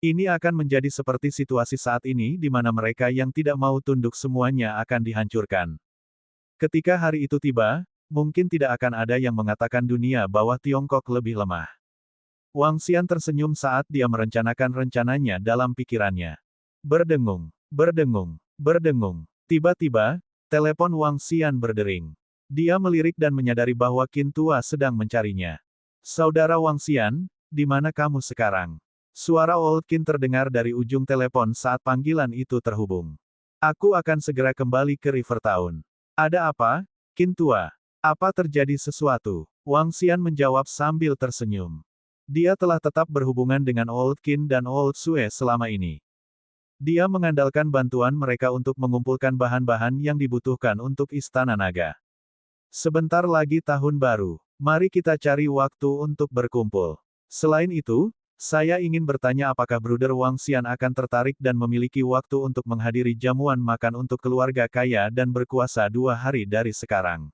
Ini akan menjadi seperti situasi saat ini di mana mereka yang tidak mau tunduk semuanya akan dihancurkan. Ketika hari itu tiba, mungkin tidak akan ada yang mengatakan dunia bahwa Tiongkok lebih lemah. Wang Xian tersenyum saat dia merencanakan rencananya dalam pikirannya. Berdengung, berdengung, berdengung. Tiba-tiba, telepon Wang Xian berdering. Dia melirik dan menyadari bahwa Qin Tua sedang mencarinya. Saudara Wang Xian, di mana kamu sekarang? Suara Old Qin terdengar dari ujung telepon saat panggilan itu terhubung. Aku akan segera kembali ke River Town. Ada apa, Qin Tua? Apa terjadi sesuatu? Wang Xian menjawab sambil tersenyum. Dia telah tetap berhubungan dengan Old Qin dan Old Sue selama ini. Dia mengandalkan bantuan mereka untuk mengumpulkan bahan-bahan yang dibutuhkan untuk Istana Naga. Sebentar lagi tahun baru. Mari kita cari waktu untuk berkumpul. Selain itu, saya ingin bertanya apakah Bruder Wang Xian akan tertarik dan memiliki waktu untuk menghadiri jamuan makan untuk keluarga kaya dan berkuasa 2 hari dari sekarang.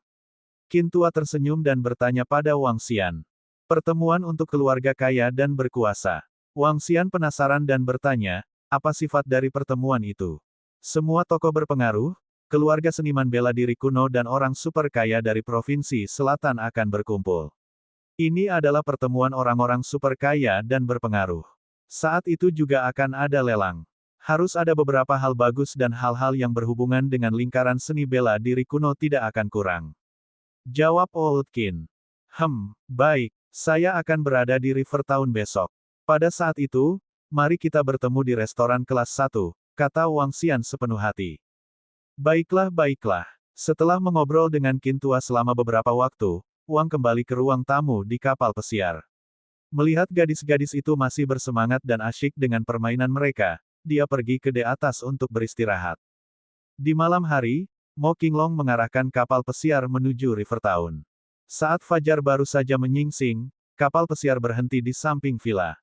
Qin Tua tersenyum dan bertanya pada Wang Xian. Pertemuan untuk keluarga kaya dan berkuasa. Wang Xian penasaran dan bertanya, apa sifat dari pertemuan itu? Semua tokoh berpengaruh, keluarga seniman bela diri kuno dan orang super kaya dari Provinsi Selatan akan berkumpul. Ini adalah pertemuan orang-orang super kaya dan berpengaruh. Saat itu juga akan ada lelang. Harus ada beberapa hal bagus dan hal-hal yang berhubungan dengan lingkaran seni bela diri kuno tidak akan kurang. Jawab Old Qin. Baik. Saya akan berada di River Town besok. Pada saat itu, mari kita bertemu di restoran kelas 1, kata Wang Xian sepenuh hati. Baiklah, baiklah. Setelah mengobrol dengan Qin Tua selama beberapa waktu, Wang kembali ke ruang tamu di kapal pesiar. Melihat gadis-gadis itu masih bersemangat dan asyik dengan permainan mereka, dia pergi ke atas untuk beristirahat. Di malam hari, Mo Qinglong mengarahkan kapal pesiar menuju River Town. Saat fajar baru saja menyingsing, kapal pesiar berhenti di samping villa.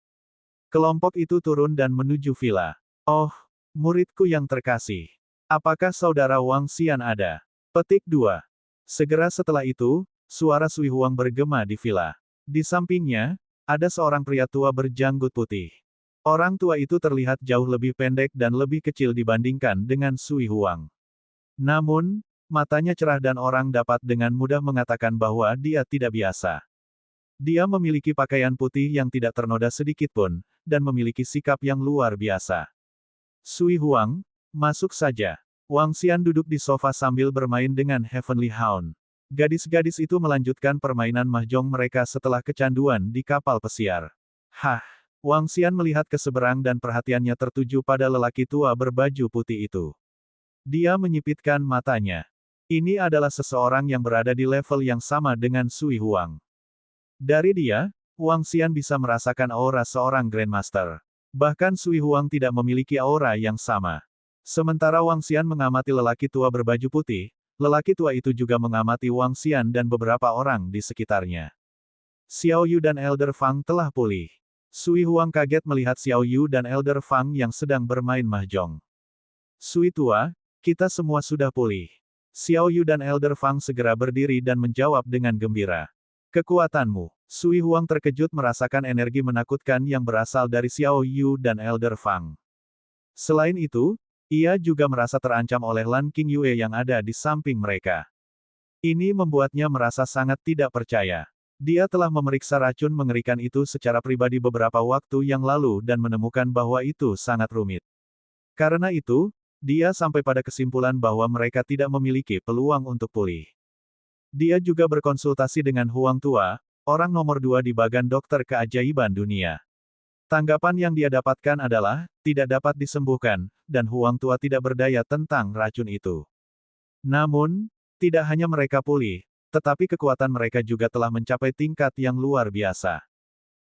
Kelompok itu turun dan menuju villa. Oh, muridku yang terkasih. Apakah saudara Wang Xian ada? Petik 2. Segera setelah itu, suara Sui Huang bergema di villa. Di sampingnya, ada seorang pria tua berjanggut putih. Orang tua itu terlihat jauh lebih pendek dan lebih kecil dibandingkan dengan Sui Huang. Namun, matanya cerah dan orang dapat dengan mudah mengatakan bahwa dia tidak biasa. Dia memiliki pakaian putih yang tidak ternoda sedikitpun, dan memiliki sikap yang luar biasa. Sui Huang, masuk saja. Wang Xian duduk di sofa sambil bermain dengan Heavenly Hound. Gadis-gadis itu melanjutkan permainan mahjong mereka setelah kecanduan di kapal pesiar. Wang Xian melihat ke seberang dan perhatiannya tertuju pada lelaki tua berbaju putih itu. Dia menyipitkan matanya. Ini adalah seseorang yang berada di level yang sama dengan Sui Huang. Dari dia, Wang Xian bisa merasakan aura seorang Grandmaster. Bahkan Sui Huang tidak memiliki aura yang sama. Sementara Wang Xian mengamati lelaki tua berbaju putih, lelaki tua itu juga mengamati Wang Xian dan beberapa orang di sekitarnya. Xiao Yu dan Elder Fang telah pulih. Sui Huang kaget melihat Xiao Yu dan Elder Fang yang sedang bermain mahjong. Sui tua, kita semua sudah pulih. Xiao Yu dan Elder Fang segera berdiri dan menjawab dengan gembira. Kekuatanmu. Sui Huang terkejut merasakan energi menakutkan yang berasal dari Xiao Yu dan Elder Fang. Selain itu, ia juga merasa terancam oleh Lan Qingyue yang ada di samping mereka. Ini membuatnya merasa sangat tidak percaya. Dia telah memeriksa racun mengerikan itu secara pribadi beberapa waktu yang lalu dan menemukan bahwa itu sangat rumit. Karena itu, dia sampai pada kesimpulan bahwa mereka tidak memiliki peluang untuk pulih. Dia juga berkonsultasi dengan Huang Tua, orang nomor 2 di bagan dokter keajaiban dunia. Tanggapan yang dia dapatkan adalah, tidak dapat disembuhkan, dan Huang Tua tidak berdaya tentang racun itu. Namun, tidak hanya mereka pulih, tetapi kekuatan mereka juga telah mencapai tingkat yang luar biasa.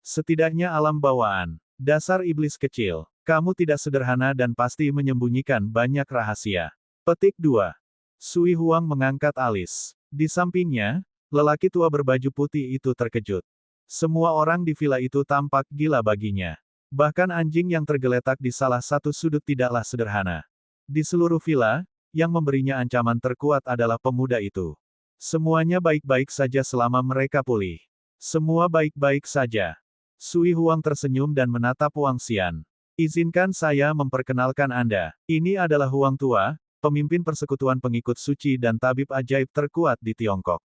Setidaknya alam bawaan. Dasar iblis kecil. Kamu tidak sederhana dan pasti menyembunyikan banyak rahasia. Petik 2. Sui Huang mengangkat alis. Di sampingnya, lelaki tua berbaju putih itu terkejut. Semua orang di villa itu tampak gila baginya. Bahkan anjing yang tergeletak di salah satu sudut tidaklah sederhana. Di seluruh villa, yang memberinya ancaman terkuat adalah pemuda itu. Semuanya baik-baik saja selama mereka pulih. Semua baik-baik saja. Sui Huang tersenyum dan menatap Wang Xian. Izinkan saya memperkenalkan Anda. Ini adalah Huang Tua, pemimpin persekutuan pengikut suci dan tabib ajaib terkuat di Tiongkok.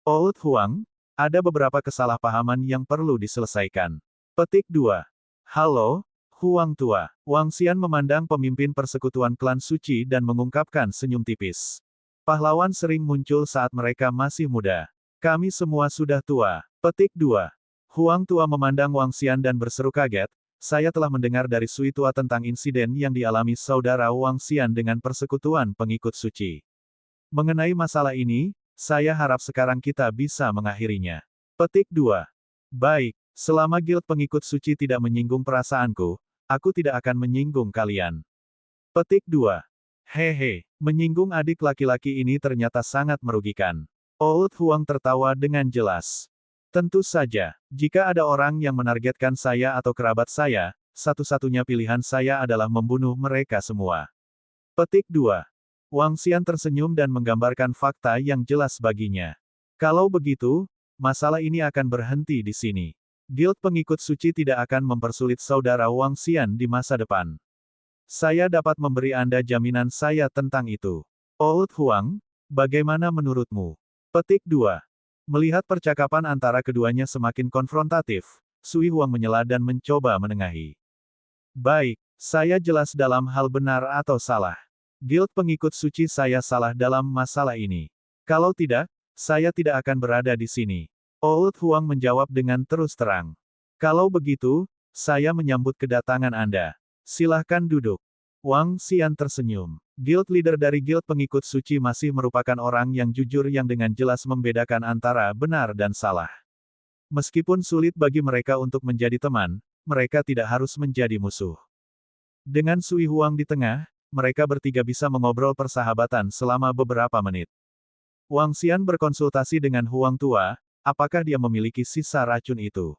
Old Huang, ada beberapa kesalahpahaman yang perlu diselesaikan. Petik 2. Halo, Huang Tua. Wang Xian memandang pemimpin persekutuan klan suci dan mengungkapkan senyum tipis. Pahlawan sering muncul saat mereka masih muda. Kami semua sudah tua. Petik 2. Huang Tua memandang Wang Xian dan berseru kaget, saya telah mendengar dari Sui Tua tentang insiden yang dialami saudara Wang Xian dengan persekutuan pengikut suci. Mengenai masalah ini, saya harap sekarang kita bisa mengakhirinya. Petik 2. Baik, selama guild pengikut suci tidak menyinggung perasaanku, aku tidak akan menyinggung kalian. Petik 2. Hehe, menyinggung adik laki-laki ini ternyata sangat merugikan. Old Huang tertawa dengan jelas. Tentu saja, jika ada orang yang menargetkan saya atau kerabat saya, satu-satunya pilihan saya adalah membunuh mereka semua. Petik 2. Wang Xian tersenyum dan menggambarkan fakta yang jelas baginya. Kalau begitu, masalah ini akan berhenti di sini. Guild pengikut suci tidak akan mempersulit saudara Wang Xian di masa depan. Saya dapat memberi Anda jaminan saya tentang itu. Old Huang, bagaimana menurutmu? Petik 2. Melihat percakapan antara keduanya semakin konfrontatif, Sui Huang menyela dan mencoba menengahi. Baik, saya jelas dalam hal benar atau salah. Guild pengikut suci saya salah dalam masalah ini. Kalau tidak, saya tidak akan berada di sini. Old Huang menjawab dengan terus terang. Kalau begitu, saya menyambut kedatangan Anda. Silahkan duduk. Wang Xian tersenyum. Guild leader dari guild pengikut suci masih merupakan orang yang jujur yang dengan jelas membedakan antara benar dan salah. Meskipun sulit bagi mereka untuk menjadi teman, mereka tidak harus menjadi musuh. Dengan Sui Huang di tengah, mereka bertiga bisa mengobrol persahabatan selama beberapa menit. Wang Xian berkonsultasi dengan Huang Tua, apakah dia memiliki sisa racun itu.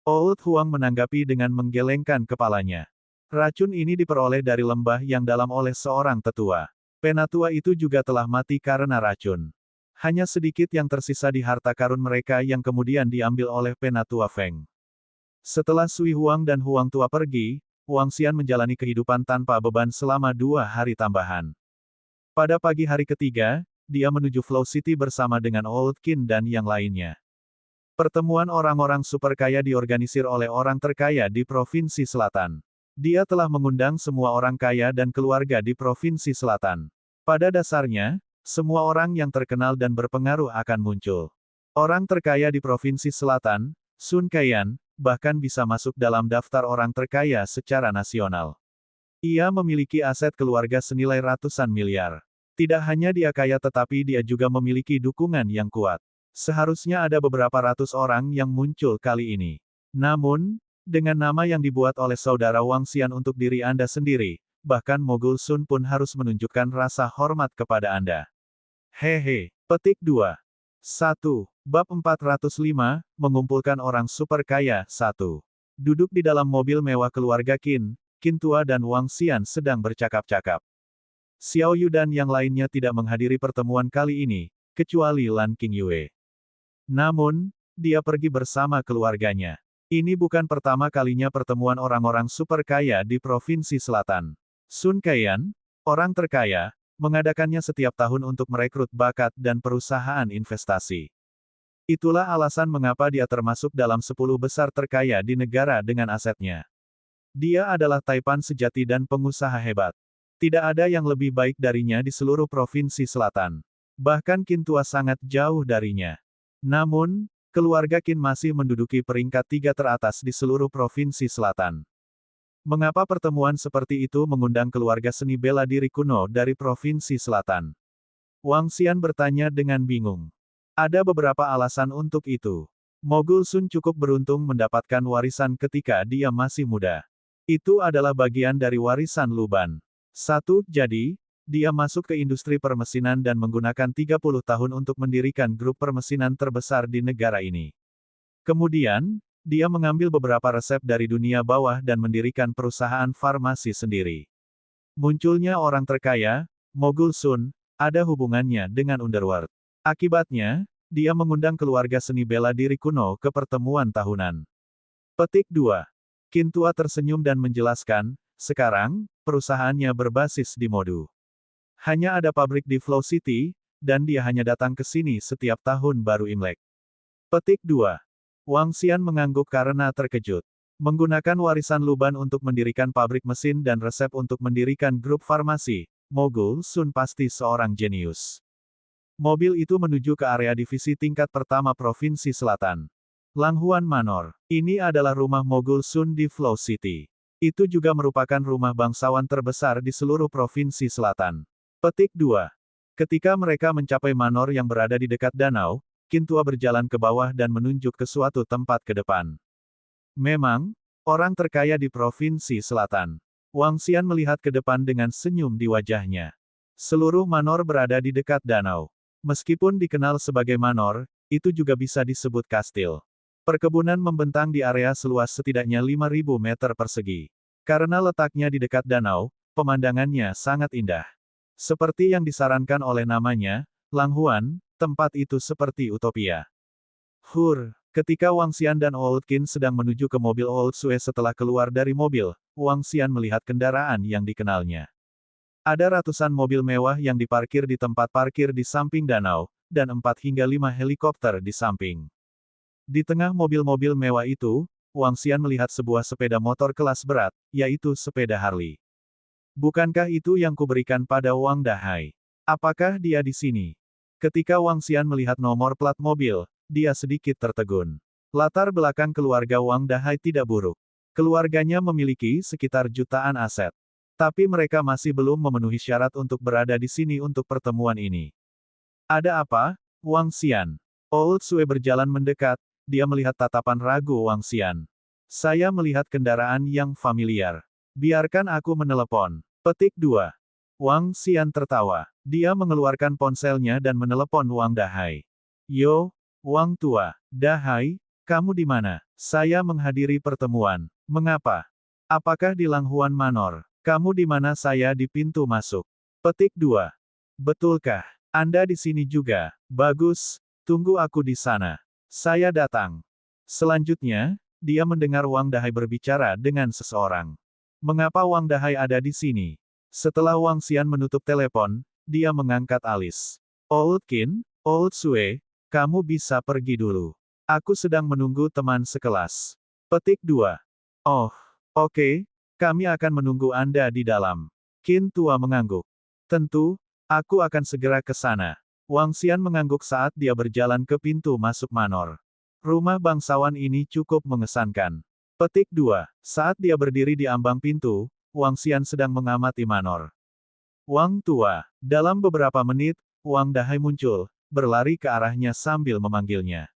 Old Huang menanggapi dengan menggelengkan kepalanya. Racun ini diperoleh dari lembah yang dalam oleh seorang tetua. Penatua itu juga telah mati karena racun. Hanya sedikit yang tersisa di harta karun mereka yang kemudian diambil oleh Penatua Feng. Setelah Sui Huang dan Huang Tua pergi, Wang Xian menjalani kehidupan tanpa beban selama 2 hari tambahan. Pada pagi hari ketiga, dia menuju Flow City bersama dengan Old Qin dan yang lainnya. Pertemuan orang-orang super kaya diorganisir oleh orang terkaya di Provinsi Selatan. Dia telah mengundang semua orang kaya dan keluarga di Provinsi Selatan. Pada dasarnya, semua orang yang terkenal dan berpengaruh akan muncul. Orang terkaya di Provinsi Selatan, Sun Kaiyan, bahkan bisa masuk dalam daftar orang terkaya secara nasional. Ia memiliki aset keluarga senilai ratusan miliar. Tidak hanya dia kaya tetapi dia juga memiliki dukungan yang kuat. Seharusnya ada beberapa ratus orang yang muncul kali ini. Namun, dengan nama yang dibuat oleh saudara Wang Xian untuk diri Anda sendiri, bahkan Mogul Sun pun harus menunjukkan rasa hormat kepada Anda. Hehe. Petik 2. 1. Bab 405, mengumpulkan orang super kaya. 1. Duduk di dalam mobil mewah keluarga Qin, Qin Tua dan Wang Xian sedang bercakap-cakap. Xiao Yu dan yang lainnya tidak menghadiri pertemuan kali ini, kecuali Lan Qingyue. Namun, dia pergi bersama keluarganya. Ini bukan pertama kalinya pertemuan orang-orang super kaya di Provinsi Selatan. Sun Kaiyan, orang terkaya, mengadakannya setiap tahun untuk merekrut bakat dan perusahaan investasi. Itulah alasan mengapa dia termasuk dalam 10 besar terkaya di negara dengan asetnya. Dia adalah taipan sejati dan pengusaha hebat. Tidak ada yang lebih baik darinya di seluruh Provinsi Selatan. Bahkan Qin Tua sangat jauh darinya. Namun, keluarga Qin masih menduduki peringkat 3 teratas di seluruh Provinsi Selatan. Mengapa pertemuan seperti itu mengundang keluarga seni bela diri kuno dari Provinsi Selatan? Wang Xian bertanya dengan bingung. Ada beberapa alasan untuk itu. Mogul Sun cukup beruntung mendapatkan warisan ketika dia masih muda. Itu adalah bagian dari warisan Luban. 1. Jadi, dia masuk ke industri permesinan dan menggunakan 30 tahun untuk mendirikan grup permesinan terbesar di negara ini. Kemudian, dia mengambil beberapa resep dari dunia bawah dan mendirikan perusahaan farmasi sendiri. Munculnya orang terkaya, Mogul Sun, ada hubungannya dengan Underworld. Akibatnya, dia mengundang keluarga seni bela diri kuno ke pertemuan tahunan. Petik 2. Qin Tua tersenyum dan menjelaskan, sekarang, perusahaannya berbasis di Modu. Hanya ada pabrik di Flow City, dan dia hanya datang ke sini setiap tahun baru Imlek. Petik 2. Wang Xian mengangguk karena terkejut. Menggunakan warisan Luban untuk mendirikan pabrik mesin dan resep untuk mendirikan grup farmasi, Mogul Sun pasti seorang jenius. Mobil itu menuju ke area divisi tingkat pertama Provinsi Selatan. Langhuan Manor. Ini adalah rumah Mogul Sun di Flow City. Itu juga merupakan rumah bangsawan terbesar di seluruh Provinsi Selatan. Petik 2. Ketika mereka mencapai manor yang berada di dekat danau, Qin Tua berjalan ke bawah dan menunjuk ke suatu tempat ke depan. Memang, orang terkaya di Provinsi Selatan. Wang Xian melihat ke depan dengan senyum di wajahnya. Seluruh manor berada di dekat danau. Meskipun dikenal sebagai manor, itu juga bisa disebut kastil. Perkebunan membentang di area seluas setidaknya 5.000 meter persegi. Karena letaknya di dekat danau, pemandangannya sangat indah. Seperti yang disarankan oleh namanya, Langhuan, tempat itu seperti utopia. Ketika Wang Xian dan Old Qin sedang menuju ke mobil Old Sue setelah keluar dari mobil, Wang Xian melihat kendaraan yang dikenalnya. Ada ratusan mobil mewah yang diparkir di tempat parkir di samping danau, dan 4 hingga 5 helikopter di samping. Di tengah mobil-mobil mewah itu, Wang Xian melihat sebuah sepeda motor kelas berat, yaitu sepeda Harley. Bukankah itu yang kuberikan pada Wang Dahai? Apakah dia di sini? Ketika Wang Xian melihat nomor plat mobil, dia sedikit tertegun. Latar belakang keluarga Wang Dahai tidak buruk. Keluarganya memiliki sekitar jutaan aset. Tapi mereka masih belum memenuhi syarat untuk berada di sini untuk pertemuan ini. Ada apa, Wang Xian? Old Sue berjalan mendekat, dia melihat tatapan ragu Wang Xian. Saya melihat kendaraan yang familiar. Biarkan aku menelepon. Petik 2. Wang Xian tertawa. Dia mengeluarkan ponselnya dan menelepon Wang Dahai. Yo, Wang Tua, Dahai, kamu di mana? Saya menghadiri pertemuan. Mengapa? Apakah di Langhuan Manor? Kamu di mana? Saya di pintu masuk. Petik 2. Betulkah? Anda di sini juga? Bagus, tunggu aku di sana. Saya datang. Selanjutnya, dia mendengar Wang Dahai berbicara dengan seseorang. Mengapa Wang Dahai ada di sini? Setelah Wang Xian menutup telepon, dia mengangkat alis. Old Qin, Old Sue, kamu bisa pergi dulu. Aku sedang menunggu teman sekelas. Petik 2. Oh, oke, kami akan menunggu Anda di dalam. Qin Tua mengangguk. Tentu, aku akan segera ke sana. Wang Xian mengangguk saat dia berjalan ke pintu masuk manor. Rumah bangsawan ini cukup mengesankan. Petik 2. Saat dia berdiri di ambang pintu, Wang Xian sedang mengamati manor. Wang Tua. Dalam beberapa menit, Wang Dahai muncul, berlari ke arahnya sambil memanggilnya.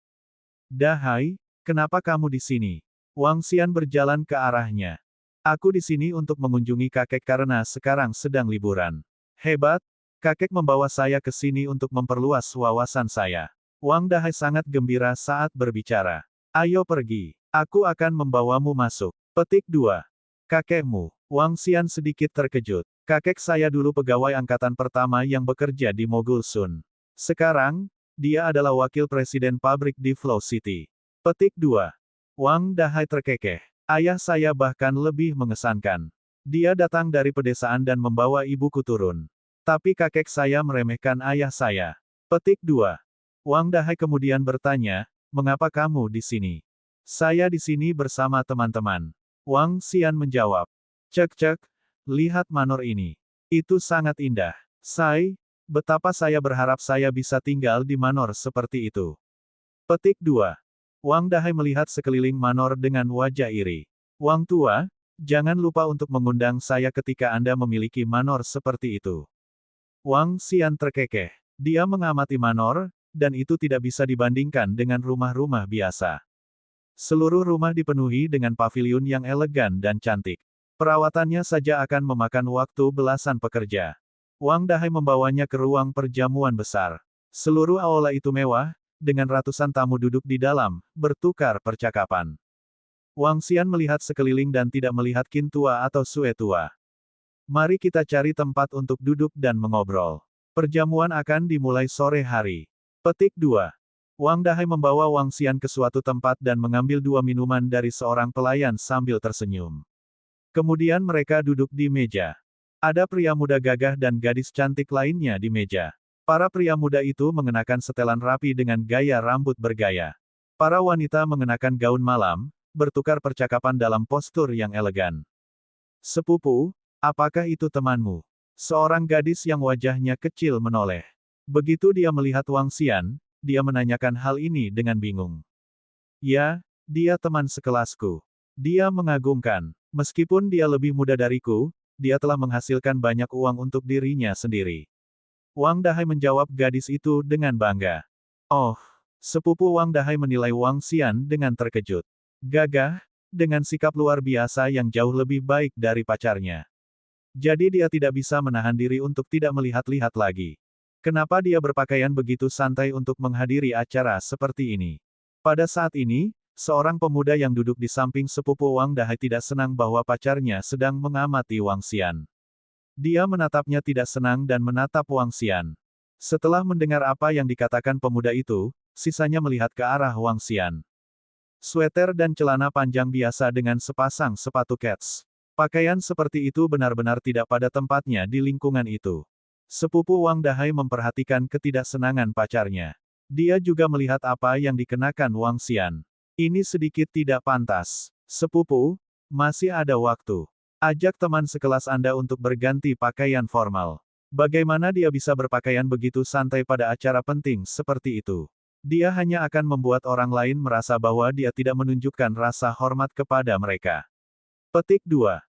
Dahai, kenapa kamu di sini? Wang Xian berjalan ke arahnya. Aku di sini untuk mengunjungi kakek karena sekarang sedang liburan. Hebat, kakek membawa saya ke sini untuk memperluas wawasan saya. Wang Dahai sangat gembira saat berbicara. Ayo pergi, aku akan membawamu masuk. Petik 2. Kakekmu. Wang Xian sedikit terkejut. Kakek saya dulu pegawai angkatan pertama yang bekerja di Mogul Sun. Sekarang, dia adalah wakil presiden pabrik di Flow City. Petik 2. Wang Dahai terkekeh. Ayah saya bahkan lebih mengesankan. Dia datang dari pedesaan dan membawa ibuku turun. Tapi kakek saya meremehkan ayah saya. Petik 2. Wang Dahai kemudian bertanya, mengapa kamu di sini? Saya di sini bersama teman-teman. Wang Xian menjawab. Cek, lihat manor ini. Itu sangat indah. Betapa saya berharap saya bisa tinggal di manor seperti itu. Petik 2. Wang Dahai melihat sekeliling manor dengan wajah iri. Wang Tua, jangan lupa untuk mengundang saya ketika Anda memiliki manor seperti itu. Wang Xian terkekeh. Dia mengamati manor, dan itu tidak bisa dibandingkan dengan rumah-rumah biasa. Seluruh rumah dipenuhi dengan paviliun yang elegan dan cantik. Perawatannya saja akan memakan waktu belasan pekerja. Wang Dahai membawanya ke ruang perjamuan besar. Seluruh aula itu mewah, dengan ratusan tamu duduk di dalam, bertukar percakapan. Wang Xian melihat sekeliling dan tidak melihat Qin Tua atau Sue Tua. Mari kita cari tempat untuk duduk dan mengobrol. Perjamuan akan dimulai sore hari. Petik 2. Wang Dahai membawa Wang Xian ke suatu tempat dan mengambil 2 minuman dari seorang pelayan sambil tersenyum. Kemudian mereka duduk di meja. Ada pria muda gagah dan gadis cantik lainnya di meja. Para pria muda itu mengenakan setelan rapi dengan gaya rambut bergaya. Para wanita mengenakan gaun malam, bertukar percakapan dalam postur yang elegan. Sepupu, apakah itu temanmu? Seorang gadis yang wajahnya kecil menoleh. Begitu dia melihat Wang Xian, dia menanyakan hal ini dengan bingung. Ya, dia teman sekelasku. Dia mengagumkan. Meskipun dia lebih muda dariku, dia telah menghasilkan banyak uang untuk dirinya sendiri. Wang Dahai menjawab gadis itu dengan bangga. Oh, sepupu Wang Dahai menilai Wang Xian dengan terkejut. Gagah, dengan sikap luar biasa yang jauh lebih baik dari pacarnya. Jadi dia tidak bisa menahan diri untuk tidak melihat-lihat lagi. Kenapa dia berpakaian begitu santai untuk menghadiri acara seperti ini? Pada saat ini, seorang pemuda yang duduk di samping sepupu Wang Dahai tidak senang bahwa pacarnya sedang mengamati Wang Xian. Dia menatapnya tidak senang dan menatap Wang Xian. Setelah mendengar apa yang dikatakan pemuda itu, sisanya melihat ke arah Wang Xian. Sweater dan celana panjang biasa dengan sepasang sepatu kets. Pakaian seperti itu benar-benar tidak pada tempatnya di lingkungan itu. Sepupu Wang Dahai memperhatikan ketidaksenangan pacarnya. Dia juga melihat apa yang dikenakan Wang Xian. Ini sedikit tidak pantas. Sepupu, masih ada waktu. Ajak teman sekelas Anda untuk berganti pakaian formal. Bagaimana dia bisa berpakaian begitu santai pada acara penting seperti itu? Dia hanya akan membuat orang lain merasa bahwa dia tidak menunjukkan rasa hormat kepada mereka. Petik 2.